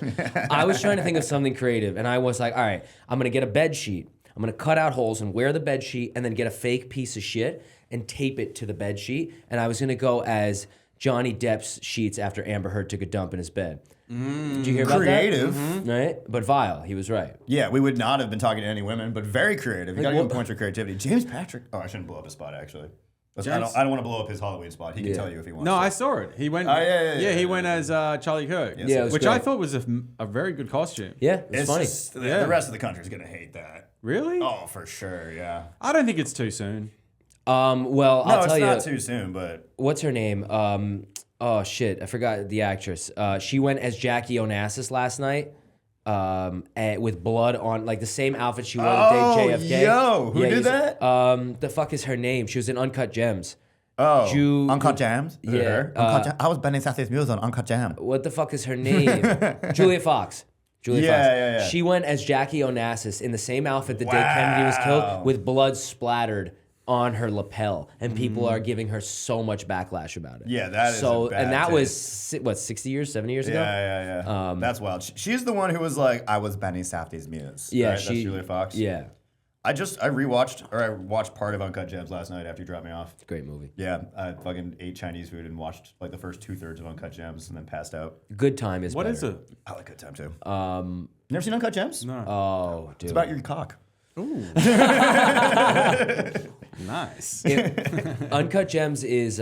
I was trying to think of something creative, and I was like, all right, I'm going to get a bed sheet. I'm going to cut out holes and wear the bed sheet, and then get a fake piece of shit and tape it to the bed sheet. And I was going to go as Johnny Depp's sheets after Amber Heard took a dump in his bed. Did you hear about Creative. that? Right? But vile. He was right. Yeah, we would not have been talking to any women, but very creative. You gotta give him points for creativity. James Patrick. Oh, I shouldn't blow up his spot, actually. I don't want to blow up his Halloween spot. He can tell you if he wants No, to. I saw it. He went. yeah, he went as Charlie Kirk. Yes, Yeah, it was which great. I thought was a very good costume. Yeah, it was It's funny. just, the rest of the country's gonna hate that. Really? Oh, for sure, yeah. I don't think it's too soon. Well, No, I'll it's tell you. not too soon, but What's her name? Oh shit, I forgot the actress. She went as Jackie Onassis last night, with blood on, like the same outfit she wore the day JFK. yo, who did that? The fuck is her name? She was in Uncut Gems. Uncut Jams? Yeah, Her? Uncut Jam? I was Benny Sassy's Muse on Uncut Jam. What the fuck is her name? Julia Fox. Julia Fox. Yeah. She went as Jackie Onassis in the same outfit the day Kennedy was killed, with blood splattered on her lapel, and people are giving her so much backlash about it. Yeah, that is so. a bad And that take. was 60 years, 70 years ago. Yeah. That's wild. She's the one who was like, I was Benny Safdie's Muse. Yeah, right? That's Julia Fox. Yeah, I watched part of Uncut Gems last night after you dropped me off. great movie. Yeah, I fucking ate Chinese food and watched like the first 2/3 of Uncut Gems and then passed out. Good Time is What better. is it? I like Good Time too. Never seen Uncut Gems? No. Oh, dude. It's about your cock. Nice. Uncut Gems is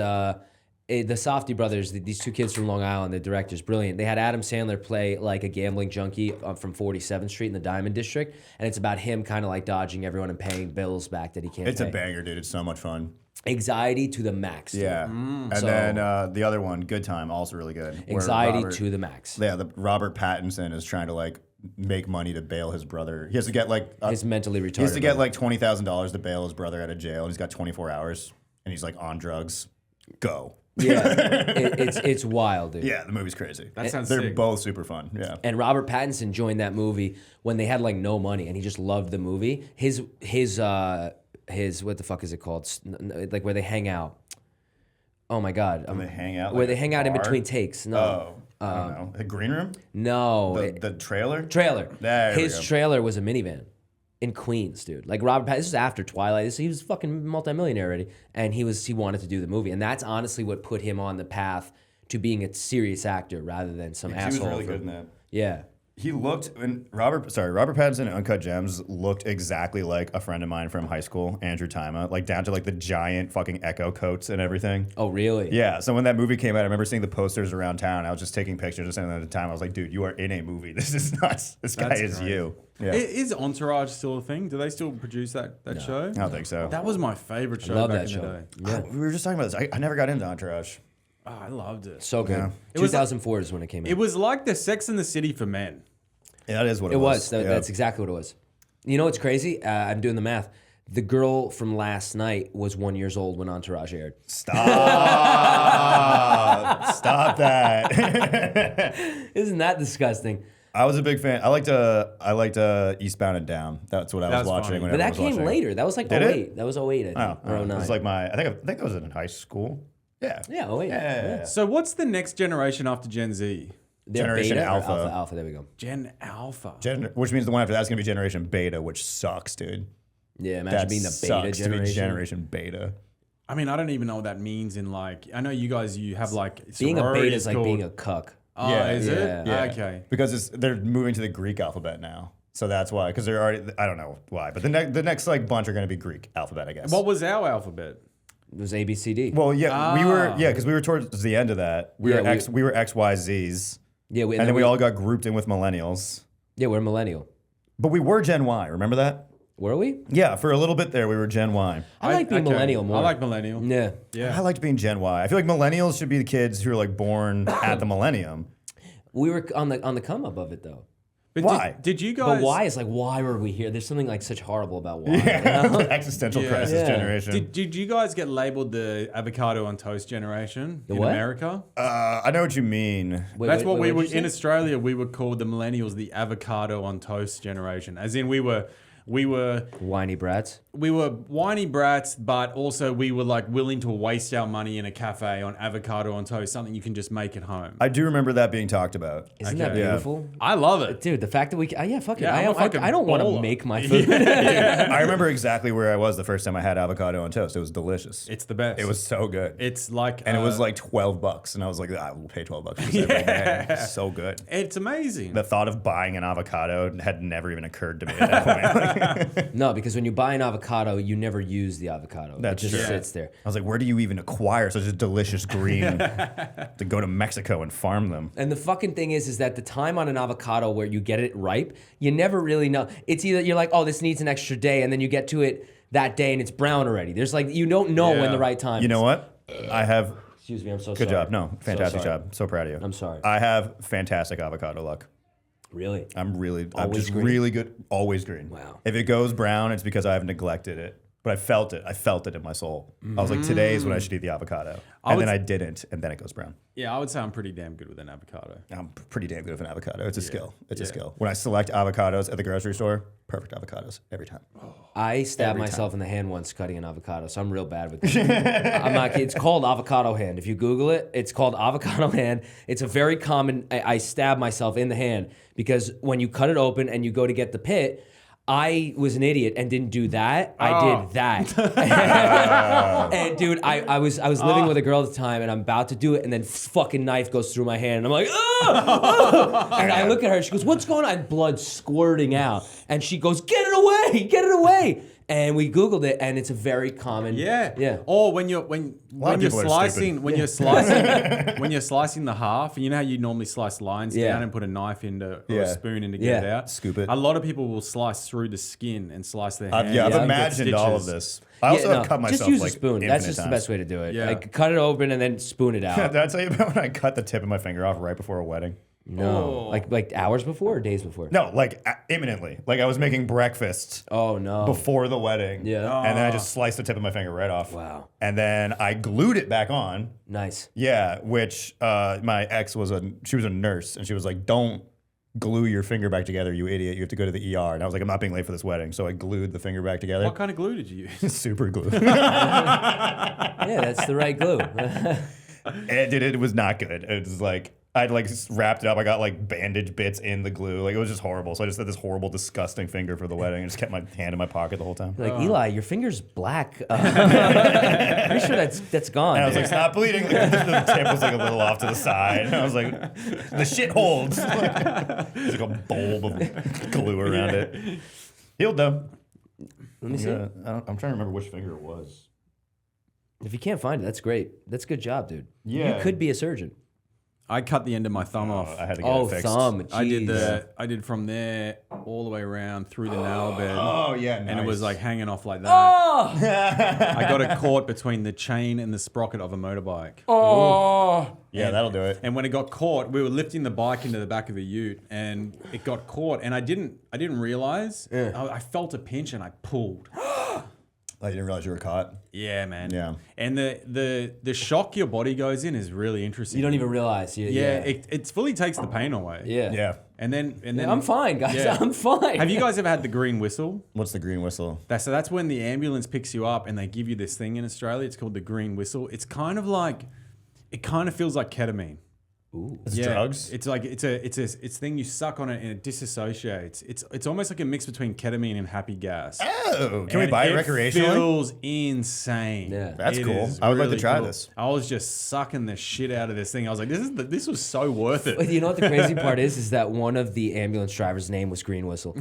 the Softy brothers, these two kids from Long Island, the director's brilliant. They had Adam Sandler play like a gambling junkie from 47th Street in the Diamond District, and it's about him kind of like dodging everyone and paying bills back that he can't It's pay. a banger, dude. It's so much fun. Anxiety to the max. Dude. Yeah. And So- then the other one, Good Time, also really good. where Anxiety Robert- to the max. Yeah, Robert Pattinson is trying to like make money to bail his brother. He has to get like His mentally retarded. he has to get brother. like $20,000 to bail his brother out of jail, and he's got 24 hours, and he's like on drugs. Go. Yeah, it's wild, dude. Yeah, the movie's crazy. That sounds They're sick. both super fun. Yeah. And Robert Pattinson joined that movie when they had like no money, and he just loved the movie. His what the fuck is it called? Like where they hang out. Oh my god. When they hang out. Where like they a hang out in bar? between takes. No. Oh, I don't know. The green room? No. The trailer? Trailer. There we His go. trailer was a minivan in Queens, dude. Like Robert Pattinson, this was after Twilight. He was fucking multimillionaire already, and he wanted to do the movie, and that's honestly what put him on the path to being a serious actor rather than some He asshole. was really good in that. Yeah. He looked, and Robert Pattinson in Uncut Gems looked exactly like a friend of mine from high school, Andrew Tima, like down to like the giant fucking Echo coats and everything. Oh, really? Yeah, so when that movie came out, I remember seeing the posters around town. I was just taking pictures and sending them at the time. I was like, dude, you are in a movie. This is nuts. This guy That's is great. you. Yeah. Is Entourage still a thing? Do they still produce that show? I don't think so. That was my favorite show Love back that in show. the day. We were just talking about this. I never got into Entourage. Oh, I loved it. So good. Yeah. It was 2004 is when it came out. It was like the Sex and the City for men. Yeah, that is what It was. Yeah. That's exactly what it was. You know what's crazy? I'm doing the math. The girl from last night was 1 year old when Entourage aired. Stop. Stop that. Isn't that disgusting? I was a big fan. I liked Eastbound and Down. That's what I was That's watching. funny. When But that everyone was came watching. later. That was like Did it? 08. That was 08, I think. Oh, Or it 09. was like I think that was in high school. Yeah. Yeah, 08. Yeah. So what's the next generation after Gen Z? They're Generation beta or Alpha. Alpha, there we go. Gen Alpha. Which means the one after that's gonna be Generation Beta, which sucks, dude. Yeah, imagine That being the beta sucks to be generation. Generation Beta. I mean, I don't even know what that means in like. I know you guys. You have like Being a beta sororities is like called- being a cuck. Oh, Yeah, is yeah, it? Yeah. Okay. Because they're moving to the Greek alphabet now. So that's why, because they're already, I don't know why, but the next like bunch are going to be Greek alphabet, I guess. What was our alphabet? It was ABCD. Well, yeah, Ah. because we were towards the end of that. We Yeah, were XYZs, yeah, and then we all got grouped in with millennials. Yeah, we're millennial. But we were Gen Y, remember that? Were we? Yeah, for a little bit there, we were Gen Y. I like being okay. millennial more. I like millennial. Yeah. Yeah. I liked being Gen Y. I feel like millennials should be the kids who are like born at the millennium. We were on the come up of it though. But Why? Did you guys? But why is like why were we here? There's something like such horrible about why. Yeah, You know? the existential Yeah. crisis Yeah. generation. Did you guys get labeled the avocado on toast generation in what? America? I know what you mean. Wait, That's what we were what'd you in say? Australia. We were called the millennials, the avocado on toast generation. As in, we were Whiny brats. whiny brats, but also we were like willing to waste our money in a cafe on avocado on toast, something you can just make at home. I do remember that being talked about. Isn't that Okay. Yeah. beautiful? I love it. Dude, the fact that we fuck it. Yeah, I'm a I fucking don't want to baller. make my food. I remember exactly where I was the first time I had avocado on toast. It was delicious. It's the best. It was so good. It's like, And it was like $12, and I was like, I will pay $12 for this every day. It was so good. it's amazing. The thought of buying an avocado had never even occurred to me at that point. No, because when you buy an avocado, you never use the avocado. That's it just true. sits there. I was like, where do you even acquire such a delicious green to go to Mexico and farm them? And the fucking thing is that the time on an avocado where you get it ripe, you never really know. It's either you're like, oh, this needs an extra day, and then you get to it that day and it's brown already. There's like you don't know when Yeah. the right time. You know is. what? I have Excuse me, I'm so good sorry. job. No, fantastic sorry. job. So proud of you. I'm sorry. I have fantastic avocado luck. Really? I'm Always just green? really good. Always green. Wow. If it goes brown, it's because I've neglected it. But I felt it. I felt it in my soul. I was like, today is when I should eat the avocado. And then I didn't, and then it goes brown. Yeah, I would say I'm pretty damn good with an avocado. I'm pretty damn good with an avocado. It's a skill. It's a skill. When I select avocados at the grocery store, perfect avocados every time. I stabbed Every myself in the hand once cutting an avocado, so I'm real bad with it. I'm not kidding. It's called avocado hand. If you Google it, it's called avocado hand. It's a very common. I stab myself in the hand because when you cut it open and you go to get the pit, I was an idiot and didn't do that. I did that. And dude, I was living with a girl at the time and I'm about to do it and then fucking knife goes through my hand and I'm like, and I look at her, she goes, what's going on? And blood squirting out. And she goes, get it away. And we Googled it, and it's a very common. Yeah. Yeah. Or when you're slicing when you're slicing the half, you know how you normally slice lines down and put a knife into or a spoon in to get it out. Scoop it. A lot of people will slice through the skin and slice their hand. I've and get imagined all of stitches. this. I also have cut myself just use like a spoon. That's just the best way to do it. Yeah. Like cut it open and then spoon it out. Did I tell you about when I cut the tip of my finger off right before a wedding? No, like hours before or days before? No, like imminently. Like I was making breakfast Oh no. before the wedding. Yeah. And then I just sliced the tip of my finger right off. Wow. And then I glued it back on. Nice. Yeah, which my ex was a nurse, and she was like, "Don't glue your finger back together, you idiot. You have to go to the ER." And I was like, "I'm not being late for this wedding," so I glued the finger back together. What kind of glue did you use? Super glue. Yeah, that's the right glue. It was not good. It was like I'd like wrapped it up. I got like bandage bits in the glue. Like it was just horrible. So I just had this horrible, disgusting finger for the wedding. I just kept my hand in my pocket the whole time. Like Eli, your finger's black. Pretty sure that's gone. And I was like, "Stop bleeding." Like, the tip was like a little off to the side. And I was like, "The shit holds." There's like a bulb of glue around it. Healed though. Let me see. I'm trying to remember which finger it was. If you can't find it, that's great. That's a good job, dude. Yeah. You could be a surgeon. I cut the end of my thumb off. I had to get Oh, it fixed. thumb. I did from there all the way around through the nail bed. Oh yeah, nice. And it was like hanging off like that. Oh, I got it caught between the chain and the sprocket of a motorbike. oh. yeah, that'll do it. And when it got caught, we were lifting the bike into the back of a ute, and it got caught. And I didn't realize. I felt a pinch, and I pulled. I didn't realize you were caught. Yeah, man. Yeah. And the shock your body goes in is really interesting. You don't even realize. Yeah, it fully takes the pain away. Yeah. Yeah. And then I'm fine, guys. Yeah. I'm fine. Have you guys ever had the green whistle? What's the green whistle? That's when the ambulance picks you up and they give you this thing in Australia. It's called the green whistle. It's kind of feels like ketamine. Ooh. It's drugs? It's like it's a thing you suck on it and it disassociates. It's almost like a mix between ketamine and happy gas. Oh, can we buy it recreationally? It feels insane. Yeah. That's It cool. is I would like to really try cool. this. I was just sucking the shit out of this thing. I was like, this was so worth it. But you know what the crazy part is that one of the ambulance drivers' name was Green Whistle.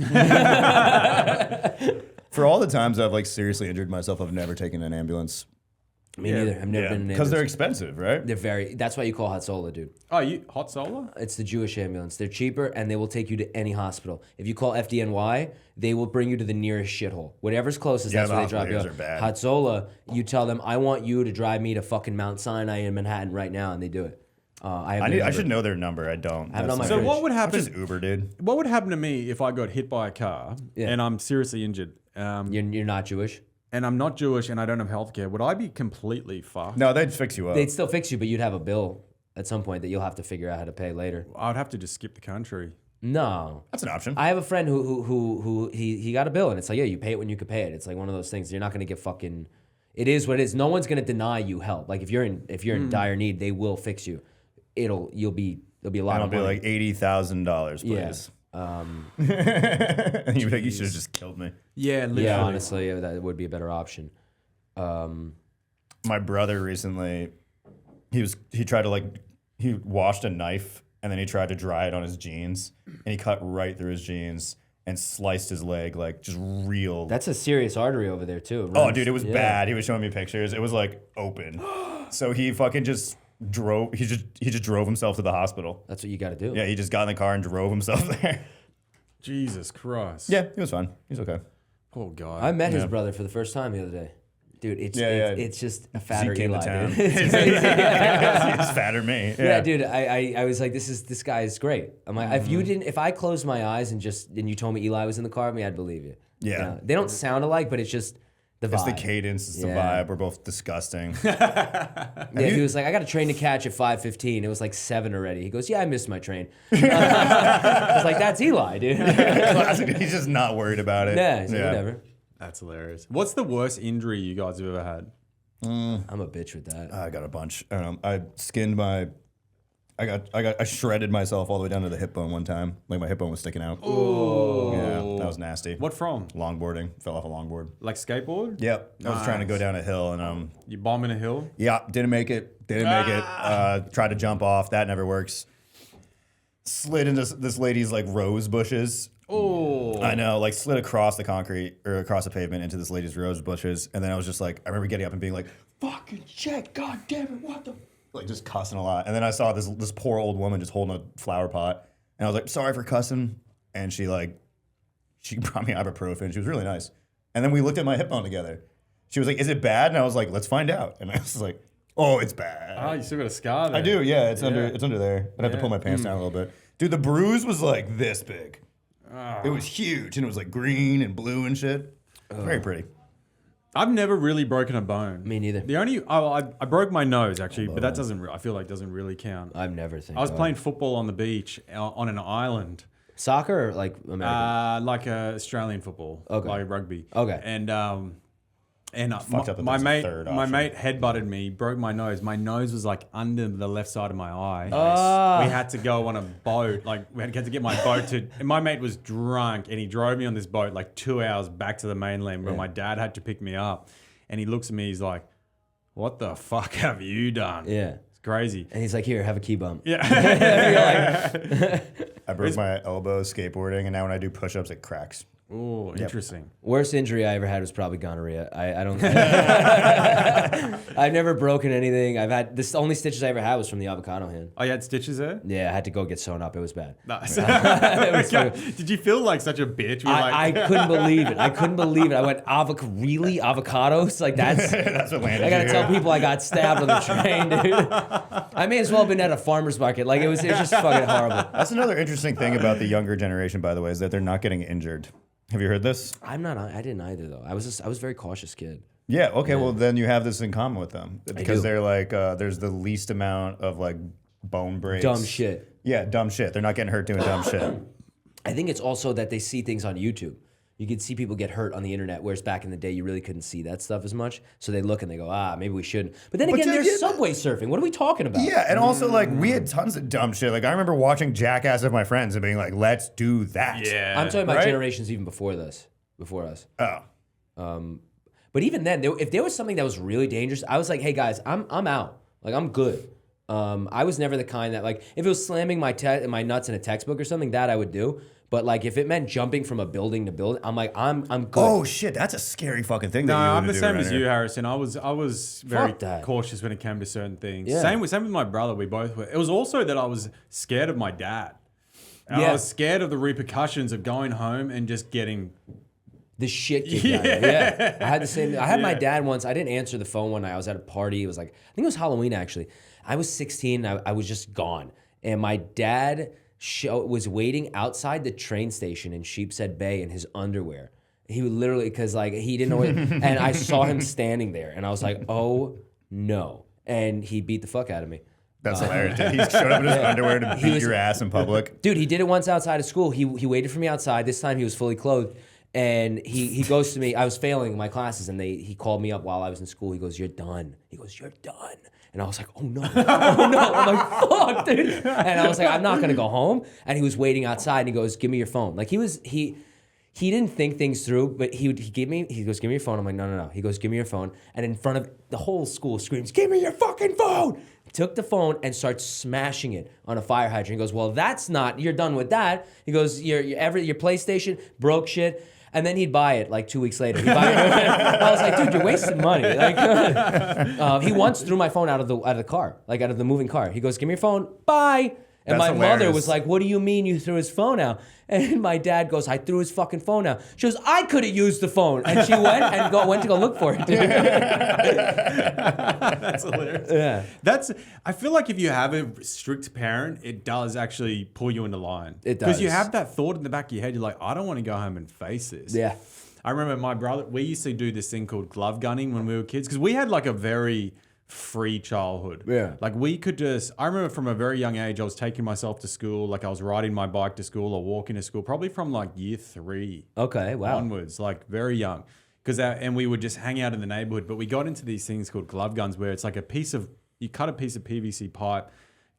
For all the times I've like seriously injured myself, I've never taken an ambulance. Me neither. I've never been in an Because they're ambulance. expensive, right? That's why you call Hot Sola, dude. Oh, you hot solar? It's the Jewish ambulance. They're cheaper and they will take you to any hospital. If you call FDNY, they will bring you to the nearest shithole. Whatever's closest, Yeah, that's the where they drop you hospitals off. are bad. Hot Sola, you tell them, I want you to drive me to fucking Mount Sinai in Manhattan right now, and they do it. I should know their number. I don't. I have it on my So fridge. what would happen? Just Uber, dude. What would happen to me if I got hit by a car and I'm seriously injured? You're not Jewish? And I'm not Jewish and I don't have healthcare. Would I be completely fucked? No, they'd fix you up. They'd still fix you, but you'd have a bill at some point that you'll have to figure out how to pay later. I would have to just skip the country. No. That's an option. I have a friend who he got a bill, and it's like, yeah, you pay it when you can pay it. It's like one of those things. You're not going to get fucking. It is what it is. No one's going to deny you help. Like if you're in dire need, they will fix you. There'll be a lot It'll of be money. like $80,000, Yeah. please. And you'd be like, you should have just killed me. Yeah, literally. Yeah, honestly, that would be a better option. My brother recently, he washed a knife and then he tried to dry it on his jeans and he cut right through his jeans and sliced his leg, like just real. That's a serious artery over there too. It Oh, runs- dude, it was yeah. bad. He was showing me pictures. It was like open. So he fucking just drove. He just drove himself to the hospital. That's what you got to do. Yeah, he just got in the car and drove himself there. Jesus Christ. Yeah, he was fine. He's okay. Poor guy. I met his brother for the first time the other day. Dude, it's just a fatter Zeke came to Eli. town. Dude. He's fatter me. Yeah, dude, I was like, this guy is great. I'm like, if I closed my eyes and you told me Eli was in the car with me, I'd believe you. Yeah. You know, they don't sound alike, but it's just the vibe. It's the cadence. It's the Yeah. vibe. We're both disgusting. Yeah, he was like, I got a train to catch at 5:15. It was like 7 already. He goes, yeah, I missed my train. I was like, that's Eli, dude. Classic. He's just not worried about it. Yeah, he's like, whatever. That's hilarious. What's the worst injury you guys have ever had? I'm a bitch with that. I got a bunch. I skinned my. I shredded myself all the way down to the hip bone one time. Like my hip bone was sticking out. Oh. Yeah, that was nasty. What from? Longboarding. Fell off a longboard. Like skateboard? Yep. I was trying to go Nice. down a hill and You bombing a hill? yeah, didn't make it. Tried to jump off. That never works. Slid into this lady's like rose bushes. Oh, I know, like slid across the concrete or across the pavement into this lady's rose bushes, and then I was just like, I remember getting up and being like, "Fucking shit, god damn it, what the," like just cussing a lot. And then I saw this poor old woman just holding a flower pot, and I was like, "Sorry for cussing," and she brought me ibuprofen. She was really nice, and then we looked at my hip bone together. She was like, "Is it bad?" And I was like, "Let's find out." And I was like, "Oh, it's bad." oh, you still got a scar there. I do, yeah. It's under there. I'd have to pull my pants down a little bit. Dude, the bruise was like this big. It was huge, and it was like green and blue and shit. Very pretty. I've never really broken a bone. Me neither. The only I broke my nose actually, but that doesn't. I feel like doesn't really count. I've never think. I was playing football on the beach on an island. Soccer or like American? Like Australian football, Okay. like rugby. Okay. And Fucked up that my there's a mate, third my option. mate headbutted me, broke my nose. My nose was like under the left side of my eye. Ah. We had to go on a boat. Like we had to get my boat to. And my mate was drunk, and he drove me on this boat like 2 hours back to the mainland, where my dad had to pick me up. And he looks at me, he's like, "What the fuck have you done?" Yeah. It's crazy. And he's like, "Here, have a key bump." Yeah. I broke my elbow skateboarding, and now when I do push-ups, it cracks. Oh, interesting. Worst injury I ever had was probably gonorrhea. I don't. I've never broken anything. I've had the only stitches I ever had was from the avocado hand. Oh, you had stitches there? Yeah, I had to go get sewn up. It was bad. Nice. It was so- Did you feel like such a bitch? You were I like, couldn't believe it. I couldn't believe it. I went, really? Avocados? Like that's That's what landed I gotta you. tell people I got stabbed on the train, dude. I may as well have been at a farmer's market. Like it was just fucking horrible. That's another interesting thing about the younger generation, by the way, is that they're not getting injured. Have you heard this? I didn't either though. I was a very cautious kid. Yeah. Okay. Well, then you have this in common with them because do. they're like, there's the least amount of like bone breaks. Dumb shit. Yeah, dumb shit. They're not getting hurt doing dumb shit. I think it's also that they see things on YouTube. You could see people get hurt on the internet, whereas back in the day you really couldn't see that stuff as much. So they look and they go, maybe we shouldn't. But then again, yeah, there's yeah. subway surfing. What are we talking about? Yeah, and also like we had tons of dumb shit. Like I remember watching Jackass with my friends and being like, "Let's do that." yeah. I'm talking about Right? generations even before us. Oh. But even then, if there was something that was really dangerous, I was like, "Hey guys, I'm out. Like I'm good." I was never the kind that like if it was slamming my nuts in a textbook or something, that I would do. But like if it meant jumping from a building to building, I'm like I'm good. Oh shit, that's a scary fucking thing. No, that you I'm would the do same around as here. you, Harrison. I was very Fuck that. cautious when it came to certain things. Yeah. Same with my brother. We both were. It was also that I was scared of my dad. And Yeah. I was scared of the repercussions of going home and just getting. The shit kicked out of you. Yeah. I had the same. I had my dad once. I didn't answer the phone one night. I was at a party. It was like, I think it was Halloween actually. I was 16. I was just gone. And my dad was waiting outside the train station in Sheepshead Bay in his underwear. He would literally, because like he didn't know what, and I saw him standing there and I was like, oh no. And he beat the fuck out of me. That's hilarious. Dude. He showed up in his underwear to beat your ass in public. Dude, he did it once outside of school. He waited for me outside. This time he was fully clothed. And he goes to me. I was failing my classes, and he called me up while I was in school. He goes, "You're done." He goes, "You're done." And I was like, "Oh no, oh no!" I'm like, "Fuck, dude!" And I was like, "I'm not gonna go home." And he was waiting outside, and he goes, "Give me your phone." Like he didn't think things through, but he goes, "Give me your phone." I'm like, "No." He goes, "Give me your phone." And in front of the whole school screams, "Give me your fucking phone!" Took the phone and starts smashing it on a fire hydrant. He goes, "Well, that's not. You're done with that." He goes, "Your PlayStation broke shit." And then he'd buy it like 2 weeks later. He'd buy it. I was like, "Dude, you're wasting money." Like, he once threw my phone out of the car, like out of the moving car. He goes, "Give me your phone, bye." And That's my mother hilarious. was like, "What do you mean you threw his phone out?" And my dad goes, "I threw his fucking phone out." She goes, "I could have used the phone." And she went to go look for it, dude. That's hilarious. Yeah. I feel like if you have a strict parent, it does actually pull you into line. It Because you does. have that thought in the back of your head. You're like, I don't want to go home and face this. Yeah. I remember my brother, we used to do this thing called glove gunning when we were kids because we had like a very free childhood. Yeah. Like we could just, I remember from a very young age, I was taking myself to school. Like I was riding my bike to school or walking to school, probably from like year 3 Okay, wow. onwards, like very young. And we would just hang out in the neighborhood. But we got into these things called glove guns where it's like you cut a piece of PVC pipe,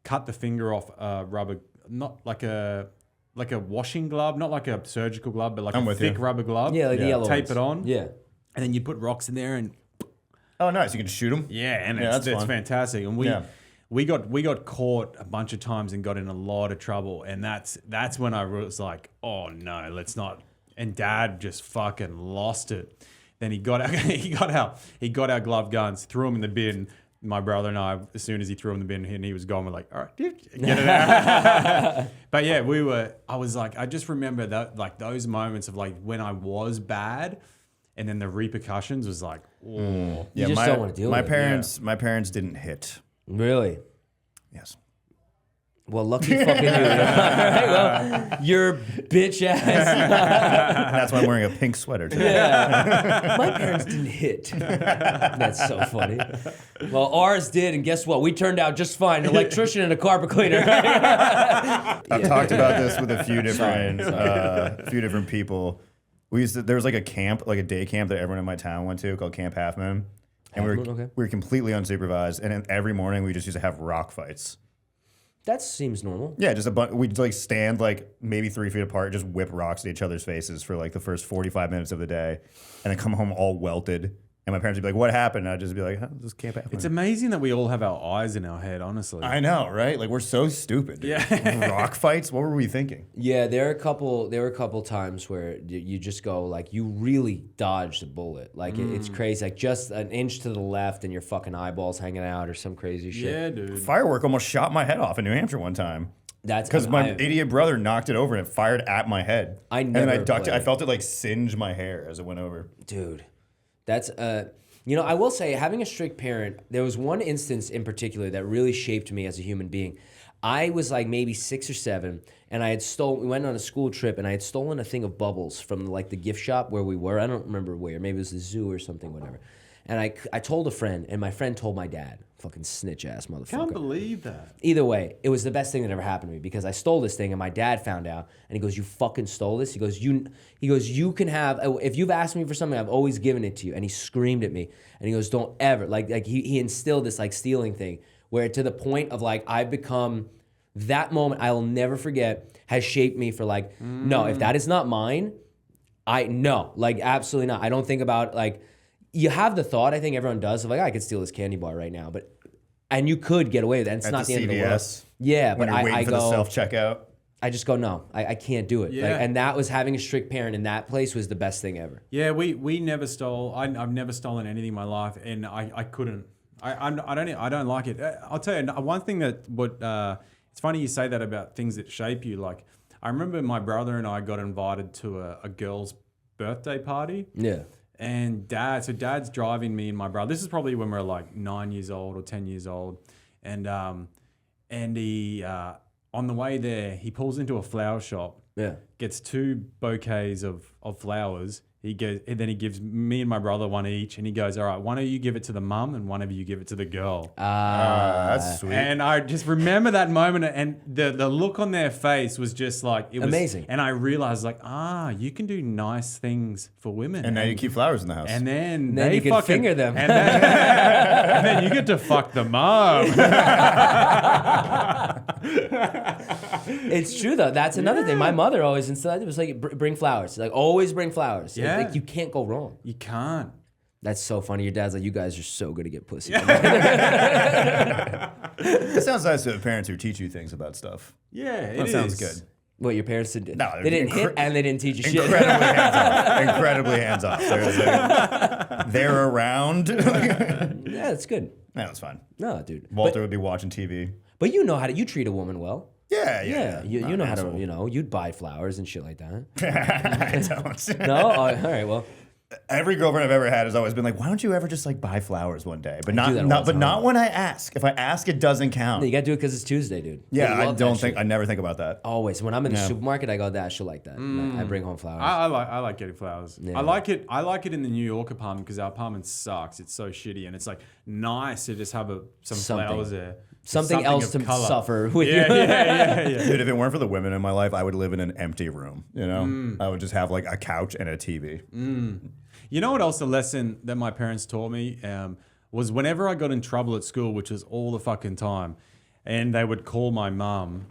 cut the finger off rubber, not like a washing glove, not like a surgical glove, but like I'm a with thick you. rubber glove. Yeah, like the yellow Tape ones. it on. Yeah. And then you put rocks in there and Oh, nice. You can shoot him. yeah, and Yeah, it's that's fun. fantastic. And we got caught a bunch of times and got in a lot of trouble, and that's when I was like, oh no, let's not. And Dad just fucking lost it. Then he got our glove guns, threw them in the bin. My brother and I, as soon as he threw them in the bin and he was gone, we're like, all right, get it out. But yeah, I was like, I just remember that, like those moments of like when I was bad, and then the repercussions was like, oh. You just don't want to deal with it. My parents didn't hit. Really? Yes. Well, lucky fucking you. All right, well, your bitch ass. That's why I'm wearing a pink sweater today. Yeah. My parents didn't hit. That's so funny. Well, ours did, and guess what? We turned out just fine. An electrician and a carpet cleaner. I've talked about this with a few different people. There was like a camp, like a day camp that everyone in my town went to called Camp Half Moon. And we were completely unsupervised. And then every morning we just used to have rock fights. That seems normal. Yeah, just we'd like stand like maybe 3 feet apart, just whip rocks at each other's faces for like the first 45 minutes of the day, and then come home all welted. And my parents would be like, "What happened?" And I'd just be like, "This can't happen." It's amazing that we all have our eyes in our head, honestly. I know, right? Like we're so stupid. Yeah. Rock fights. What were we thinking? Yeah, there were a couple times where you just go like you really dodged a bullet. Like it's crazy. Like just an inch to the left and your fucking eyeballs hanging out or some crazy shit. Yeah, dude. Firework almost shot my head off in New Hampshire one time. That's because my idiot brother knocked it over and it fired at my head. I and never then I ducked it. played. I felt it like singe my hair as it went over. Dude, that's you know, I will say having a strict parent, there was one instance in particular that really shaped me as a human being. I was like maybe 6 or 7, and we went on a school trip, and I had stolen a thing of bubbles from like the gift shop where we were. I don't remember where. Maybe it was the zoo or something, whatever. And I told a friend, and my friend told my dad. Fucking snitch ass motherfucker. Can't believe that. Either way, it was the best thing that ever happened to me because I stole this thing and my dad found out and he goes, "You fucking stole this?" He goes, "You can have, if you've asked me for something, I've always given it to you." And he screamed at me and he goes, "Don't ever," like he instilled this like stealing thing where to the point of like I've become, that moment I'll never forget has shaped me for like, no, if that is not mine, like absolutely not. I don't think about like, you have the thought, I think everyone does, of like, I could steal this candy bar right now, and you could get away with it. And it's not the end of the world. Yeah, when but you're waiting for the self-checkout. I just go, no, I can't do it. Yeah. Like, and that was having a strict parent in that place was the best thing ever. Yeah, we never stole. I've never stolen anything in my life, and I couldn't. I don't like it. I'll tell you one thing that it's funny you say that about things that shape you. Like I remember my brother and I got invited to a girl's birthday party. Yeah. And dad's driving me and my brother. This is probably when we're like 9 years old or 10 years old. And he, on the way there, he pulls into a flower shop. Yeah. Gets 2 bouquets of flowers. He gives me and my brother one each, and he goes, "All right, one of you give it to the mum, and one of you give it to the girl." That's sweet. And I just remember that moment, and the look on their face was just like it was amazing. And I realized, like, you can do nice things for women, and now you keep flowers in the house, and then they you can finger them, and then you get to fuck the mom. It's true though. That's another thing. My mother always instilled. It was like bring flowers. Like always bring flowers. Yeah. Like you can't go wrong. You can't. That's so funny. Your dad's like, "You guys are so good to get pussy." It sounds nice to have parents who teach you things about stuff. Yeah, That sounds good. What, your parents did? No, they didn't hit and they didn't teach you shit. Incredibly hands off. They're around. Yeah, that's good. That was fine. No, dude. Walter would be watching TV. But you know how to, you treat a woman well. Yeah. You know how to, you'd buy flowers and shit like that. I don't. No? All right, well. Every girlfriend I've ever had has always been like, "Why don't you ever just like buy flowers one day?" But do that all the time. not when I ask. If I ask, it doesn't count. No, you got to do it because it's Tuesday, dude. Yeah, You I love don't that think. shit. I never think about that. Always. When I'm in the supermarket, I go, "That shit like that." And I bring home flowers. I like getting flowers. Yeah. I like it in the New York apartment because our apartment sucks. It's so shitty, and it's like nice to just have some Something. flowers there. Something else of to color. suffer with you. Yeah. Dude, if it weren't for the women in my life, I would live in an empty room. You know, I would just have like a couch and a TV. You know what else? The lesson that my parents taught me was whenever I got in trouble at school, which was all the fucking time, and they would call my mum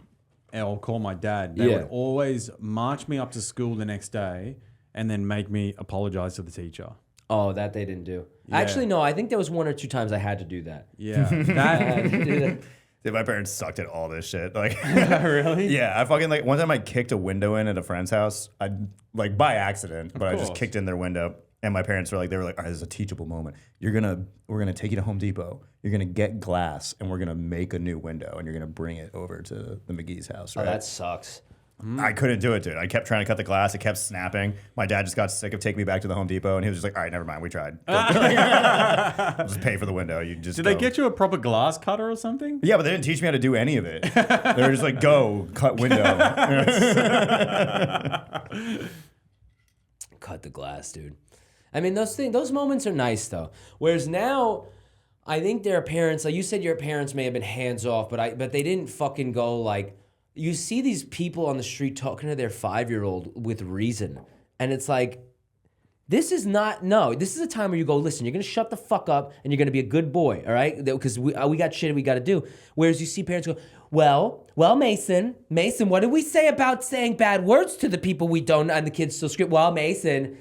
or call my dad, they would always march me up to school the next day and then make me apologize to the teacher. Oh, that they didn't do. Yeah. Actually, no. I think there was 1 or 2 times I had to do that. Yeah, I had to do that. Dude, my parents sucked at all this shit. Like, Really? yeah, I fucking like one time I kicked a window in at a friend's house. I like by accident, but I just course. kicked in their window. And my parents were like, all right, this is a teachable moment. We're gonna take you to Home Depot. You're gonna get glass, and we're gonna make a new window, and you're gonna bring it over to the McGee's house. Right? Oh, that sucks. I couldn't do it, dude. I kept trying to cut the glass. It kept snapping. My dad just got sick of taking me back to the Home Depot, and he was just like, all right, never mind. We tried. I'll just pay for the window. You just Did they get you a proper glass cutter or something? Yeah, but they didn't teach me how to do any of it. They were just like, go, cut window. Cut the glass, dude. I mean, those moments are nice though. Whereas now, I think their parents, like you said, your parents may have been hands off, but they didn't fucking go like. You see these people on the street talking to their 5-year-old with reason, and it's like, this is a time where you go, listen, you're gonna shut the fuck up and you're gonna be a good boy, all right? Because we got shit we gotta do. Whereas you see parents go, well, Mason, what did we say about saying bad words to the people we don't, and the kids still scream, well, Mason,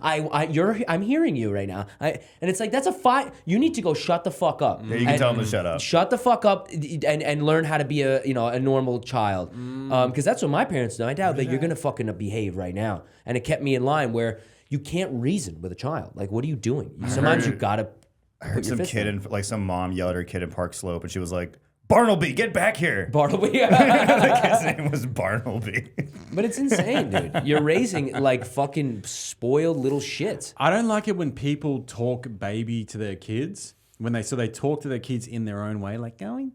I'm hearing you right now. And it's like, that's a fine, you need to go shut the fuck up. Yeah, you can tell them to shut up. Shut the fuck up and learn how to be a normal child. Because that's what my parents did. My dad, like, you're gonna fucking behave right now. And it kept me in line where you can't reason with a child. Like, what are you doing? Sometimes you gotta. I heard some kid and like some mom yell at her kid in Park Slope, and she was like, "Bartleby, get back here!" Bartleby. Like his name was Bartleby. But it's insane, dude. You're raising like fucking spoiled little shits. I don't like it when people talk baby to their kids. When they talk to their kids in their own way, like, don't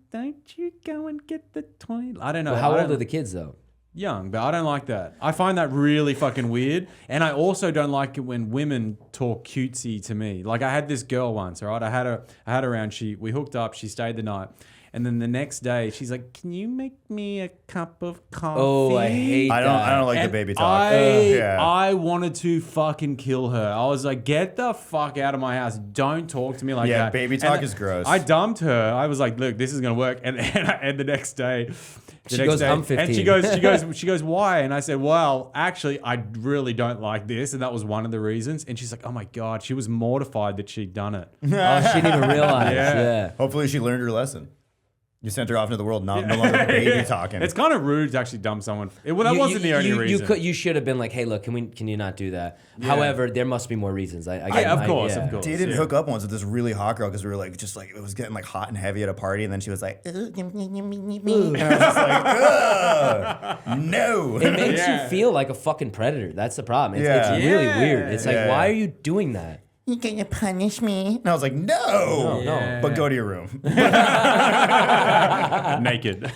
you go and get the toy. I don't know. Well, how old are the kids though? Young, but I don't like that. I find that really fucking weird. And I also don't like it when women talk cutesy to me. Like, I had this girl once, all right? I had her around. We hooked up. She stayed the night. And then the next day, she's like, "Can you make me a cup of coffee?" Oh, I hate that. I don't like the baby talk. I wanted to fucking kill her. I was like, "Get the fuck out of my house! Don't talk to me like that." Yeah, baby talk is gross. I dumped her. I was like, "Look, this is gonna work." And the next day, She goes, "I'm 15." And she goes, "Why?" And I said, "Well, actually, I really don't like this," and that was one of the reasons. And she's like, "Oh my god," she was mortified that she'd done it. Oh, she didn't even realize. Yeah. Hopefully she learned her lesson. You sent her off into the world, no longer baby talking. It's kind of rude to actually dump someone. That wasn't the only reason. You should have been like, "Hey, look, can you not do that?" Yeah. However, there must be more reasons. Of course. Did hook up once with this really hot girl because we were like, just like, it was getting like hot and heavy at a party, and then she was like, and I was just like, ugh, no. It makes you feel like a fucking predator. That's the problem. It's really weird. It's like, why are you doing that? You gonna punish me? And I was like, no. But go to your room. Naked.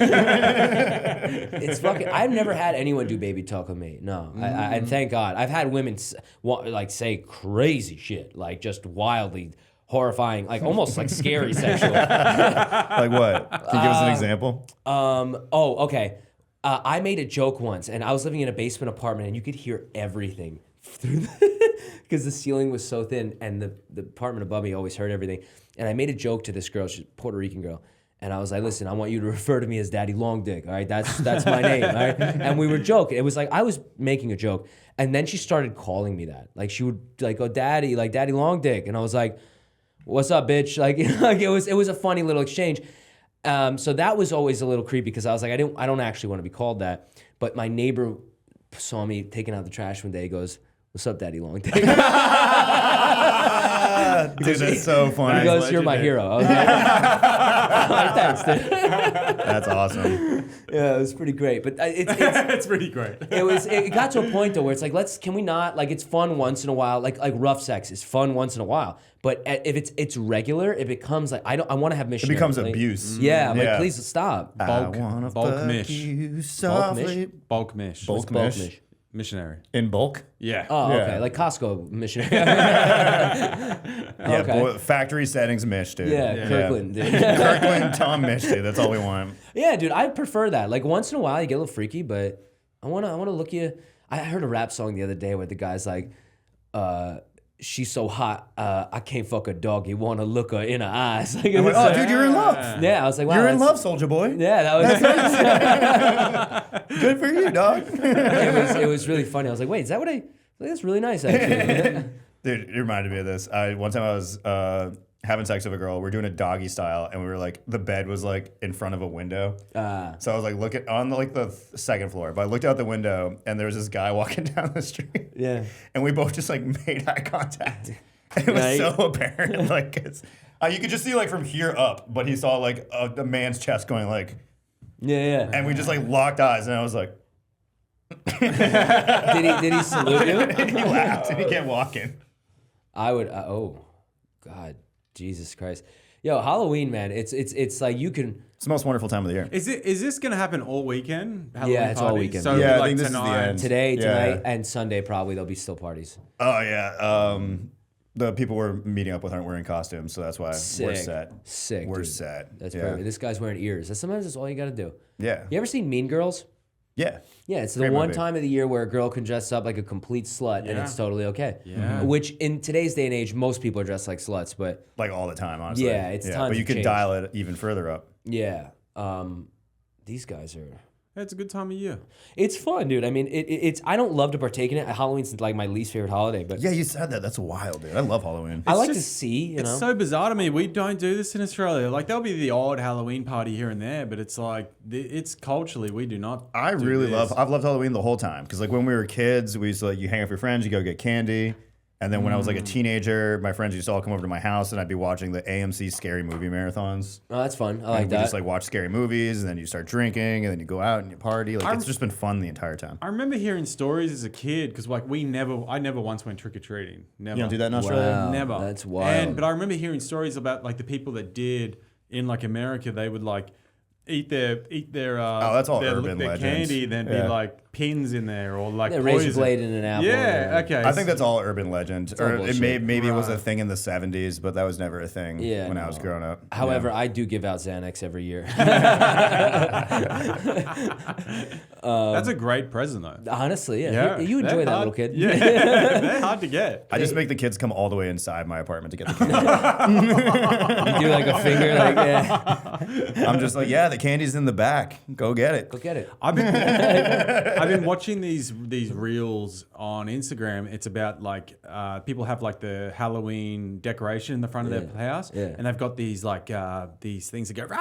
It's fucking. I've never had anyone do baby talk with me. No, and thank God. I've had women like say crazy shit, like just wildly horrifying, like almost like scary sexual. Like what? Can you give us an example? Okay. I made a joke once, and I was living in a basement apartment, and you could hear everything through because the ceiling was so thin, and the apartment above me always heard everything. And I made a joke to this girl, she's a Puerto Rican girl, and I was like, "Listen, I want you to refer to me as Daddy Long Dick, all right? That's my name, all right?" And we were joking. It was like I was making a joke, and then she started calling me that. Like she would like go, "Daddy, like Daddy Long Dick," and I was like, "What's up, bitch?" Like it was a funny little exchange. So that was always a little creepy because I was like, I don't actually want to be called that. But my neighbor saw me taking out the trash one day. He goes, "What's up, Daddy Long Dick?" Dude, that's so funny. He goes, "You're my hero." I was like, "Thanks, dude." That's awesome. Yeah, it was pretty great. But It's pretty great. It got to a point though where it's like, can we not, like, it's fun once in a while, like rough sex is fun once in a while. But if it's regular, it becomes like I want to have mission. It becomes abuse. Yeah, I'm like, please stop. Bulk mish. Bulk mish. Bulk mish. Missionary. In bulk? Yeah. Oh, okay. Yeah. Like Costco missionary. Yeah, Okay. factory settings mish, dude. Yeah, Kirkland, dude. Kirkland, Tom mish, dude. That's all we want. Yeah, dude, I prefer that. Like once in a while you get a little freaky, but I wanna look you. I heard a rap song the other day where the guy's like, "She's so hot, I can't fuck a dog. You wanna look her in her eyes." Like, I'm like, oh, dude, you're in love. yeah, I was like, wow, You're in love, soldier boy. Yeah, that was Good for you, dog. it was really funny. I was like, wait, is that what that's really nice actually. Dude, it reminded me of this. One time I was having sex with a girl. We're doing a doggy style, and we were like, the bed was like in front of a window. So I was like, looking on the second floor, but I looked out the window, and there was this guy walking down the street. Yeah. And we both just like made eye contact. It was so apparent, like you could just see like from here up, but he saw like a man's chest going like, Yeah. and we just like locked eyes, and I was like, Did he salute you? and he laughed, and he kept walking. I would. Oh, God, Jesus Christ. Yo, Halloween, man. It's like you can. It's the most wonderful time of the year. Is this gonna happen all weekend? Halloween Yeah, it's all parties? weekend. So Yeah, I like think this is the tonight. end. Today, Yeah. tonight, and Sunday probably there'll be still parties. Oh yeah. The people we're meeting up with aren't wearing costumes, so that's why we're Sick. set. Sick. We're dude. set. That's yeah. perfect. This guy's wearing ears. Sometimes that's all you got to do. Yeah. You ever seen Mean Girls? Yeah. Yeah, it's the Great one movie. time of the year where a girl can dress up like a complete slut and Yeah. it's totally okay. Yeah. Which in today's day and age, most people are dressed like sluts, but Like all the time, honestly. Yeah, it's time But to you can change. dial it even further up. yeah. These guys are. It's a good time of year. It's fun, dude. I mean, it's. I don't love to partake in it. Halloween's like my least favorite holiday, but Yeah, you said that. That's wild, dude. I love Halloween. I It's like to just- see. You It's know, so bizarre to me. We don't do this in Australia. Like there'll be the odd Halloween party here and there, but it's like it's culturally we do not. I do really this. I've loved Halloween the whole time. Because like when we were kids, we used to like, you hang out with your friends, you go get candy. And then when I was like a teenager, my friends used to all come over to my house and I'd be watching the AMC scary movie marathons. oh, that's fun. I like And we that. just like watch scary movies and then you start drinking and then you go out and you party. Like it's just been fun the entire time. I remember hearing stories as a kid because like I never once went trick or treating. Never. You don't do that in Australia? Wow. Never. That's wild. But I remember hearing stories about like the people that did in like America. They would like eat their that's all their, urban their legends. candy. Then Yeah. be like pins in there or like Yeah, razor poison. blade in an apple. Yeah. Okay. I think that's all urban legend. all Or it bullshit. maybe it was a Right. thing in the 70s, but that was never a thing Yeah, when I was no. growing up. However, I do give out Xanax every year. that's a great present though. Honestly, yeah. Yeah, You enjoy they're that, hard- little kid. Yeah, they're hard to get. I just make the kids come all the way inside my apartment to get the candy. You do like a finger, like, yeah. I'm just like, yeah, the candy's in the back. Go get it. Go get it. I've been watching these reels on Instagram. It's about like people have like the Halloween decoration in the front of their house, yeah. and they've got these like these things that go. Rah!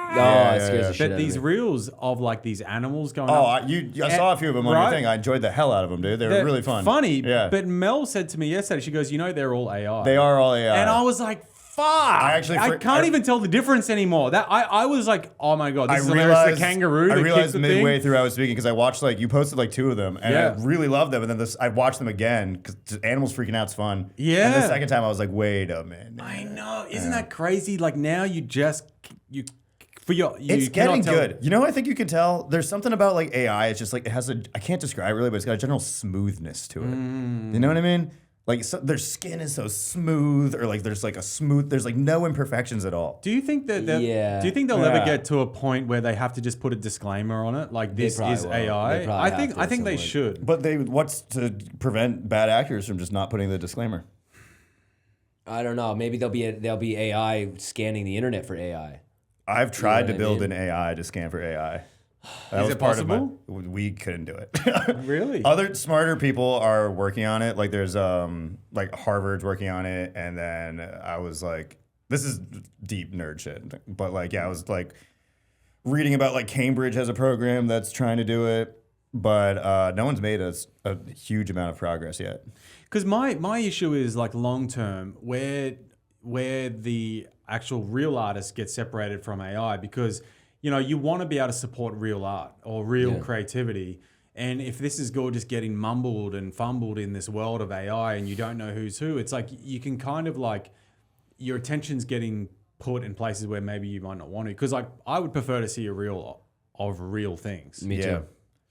Oh, Yeah, it scares yeah. the shit But out these of me. reels of like these animals going. Oh, up. I saw a few of them on your Right. thing. I enjoyed the hell out of them, dude. They were They're really fun. funny. Yeah. But Mel said to me yesterday, she goes, they're all AI. They are all AI. And I was like, fuck. I can't even tell the difference anymore. That I was like, oh my god, this is hilarious. The kangaroo. I that realized kicks the midway thing. through I was speaking because I watched like you posted like 2 of them and Yeah. I really loved them and then I watched them again because animals freaking out's fun. Yeah. And the second time I was like, wait a minute. I know. Isn't that crazy? Like now you for your It's getting good. You know what I think you can tell? There's something about like AI. It's just like it has I can't describe it really, but it's got a general smoothness to it. You know what I mean? Like their skin is so smooth, or like there's like there's like no imperfections at all. Do you think that? Yeah. Do you think they'll ever Yeah. get to a point where they have to just put a disclaimer on it, like this probably is will. AI? They probably I have think to I at think some they point. should. But what's to prevent bad actors from just not putting the disclaimer? I don't know. Maybe there'll be AI scanning the internet for AI. I've tried what to I build mean? an AI to scan for AI. That Is was it part of possible? we couldn't do it. Really? Other smarter people are working on it. Like there's like Harvard's working on it, and then I was like, this is deep nerd shit. But like, yeah, I was like reading about like Cambridge has a program that's trying to do it, but no one's made a huge amount of progress yet. Because my issue is like long term, where the actual real artists get separated from AI, because you want to be able to support real art or real creativity. And if this is all just getting mumbled and fumbled in this world of AI and you don't know who's who, it's like you can kind of like your attention's getting put in places where maybe you might not want to. Because like I would prefer to see a reel of real things. Me too.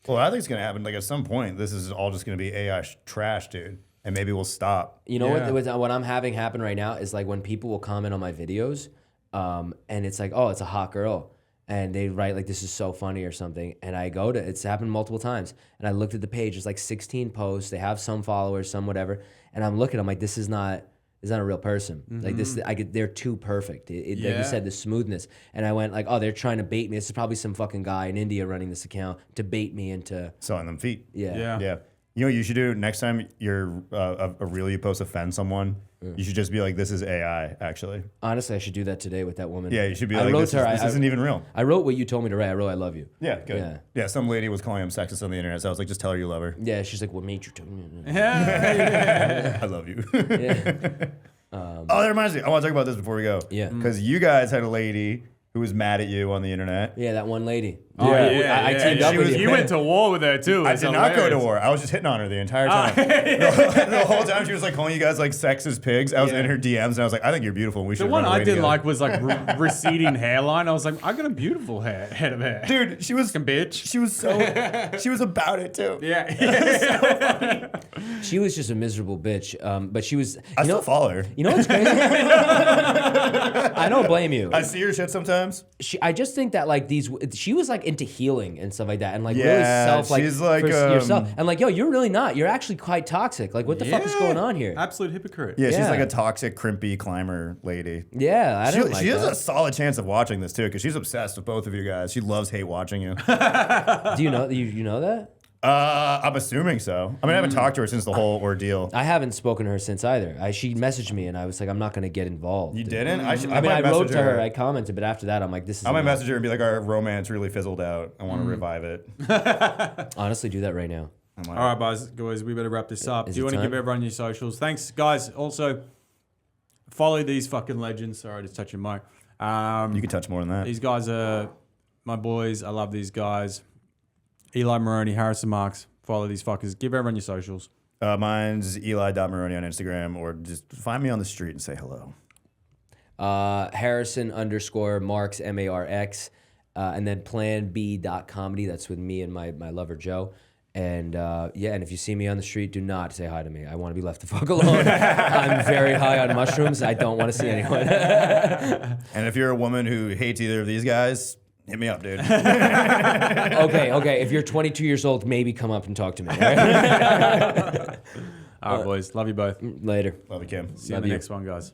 Well, I think it's gonna happen. Like at some point, this is all just gonna be AI trash, dude. And maybe we'll stop. You know Yeah. what I'm having happen right now is like when people will comment on my videos, and it's like, oh, it's a hot girl, and they write like, this is so funny or something, and I go to, it's happened multiple times, and I looked at the page, there's like 16 posts, they have some followers, some whatever, and I'm looking, I'm like, this is not a real person. Like this, they're too perfect. Like Yeah. you said, the smoothness, and I went like, oh, they're trying to bait me. This is probably some fucking guy in India running this account to bait me into, Selling them feet. Yeah. Yeah. You know what you should do next time you're a reel you post offend someone? You should just be like, this is AI, actually. Honestly, I should do that today with that woman. Yeah, you should be I like, wrote this, to her, this isn't even real. I wrote what you told me to write. I wrote, I love you. Yeah, good. Yeah, some lady was calling him sexist on the internet, so I was like, just tell her you love her. Yeah, she's like, what made you tell me? I love you. Yeah. Oh, that reminds me. I want to talk about this before we go. Yeah. Because you guys had a lady who was mad at you on the internet. Yeah, that one lady. Oh, yeah, I teamed up with you. You went to war with her too. I It's did not go to hilarious. war. I was just hitting on her the entire time. The whole time she was like calling you guys like sexist pigs. I was in her DMs and I was like, I think you're beautiful. And we should The one run away I didn't together. like was like receding hairline. I was like, I got a beautiful head of hair. Dude, she was Fucking bitch. She was she was about it too. Yeah. She was just a miserable bitch. But she was. I still follow her. You know what's crazy? I don't blame you. I see her shit sometimes. I just think that like she was like into healing and stuff like that, and like really Yeah, self like she's like, for yourself, and like yo, you're really not. You're actually quite toxic. Like what the fuck is going on here? Absolute hypocrite. Yeah, she's Yeah. like a toxic, crimpy climber lady. Yeah, I don't like she has that. a solid chance of watching this too, because she's obsessed with both of you guys. She loves hate watching you. Do you know you know that? I'm assuming so. I mean, I haven't talked to her since the whole ordeal. I haven't spoken to her since either. She messaged me and I was like, I'm not gonna get involved. You didn't? I wrote to her. I commented, but after that, I'm like, this is. I might enough. message her and be like, our romance really fizzled out. I want to revive it. Honestly, do that right now. All right, guys, we better wrap this up. Is Do you it want to time? give everyone your socials? Thanks, guys. Also, follow these fucking legends. Sorry, just touching mic. You could touch more than that. These guys are my boys. I love these guys. Eli Maroney, Harrison Marx. Follow these fuckers. Give everyone your socials. Mine's Eli.Maroney on Instagram, or just find me on the street and say hello. Harrison_Marx MARX, and then planb.comedy. That's with me and my lover Joe. And and if you see me on the street, do not say hi to me. I want to be left the fuck alone. I'm very high on mushrooms. I don't want to see anyone. And if you're a woman who hates either of these guys, hit me up, dude. Okay. If you're 22 years old, maybe come up and talk to me. All right? All right, boys. Love you both. Later. Love you, Kim. See you in the next one, guys.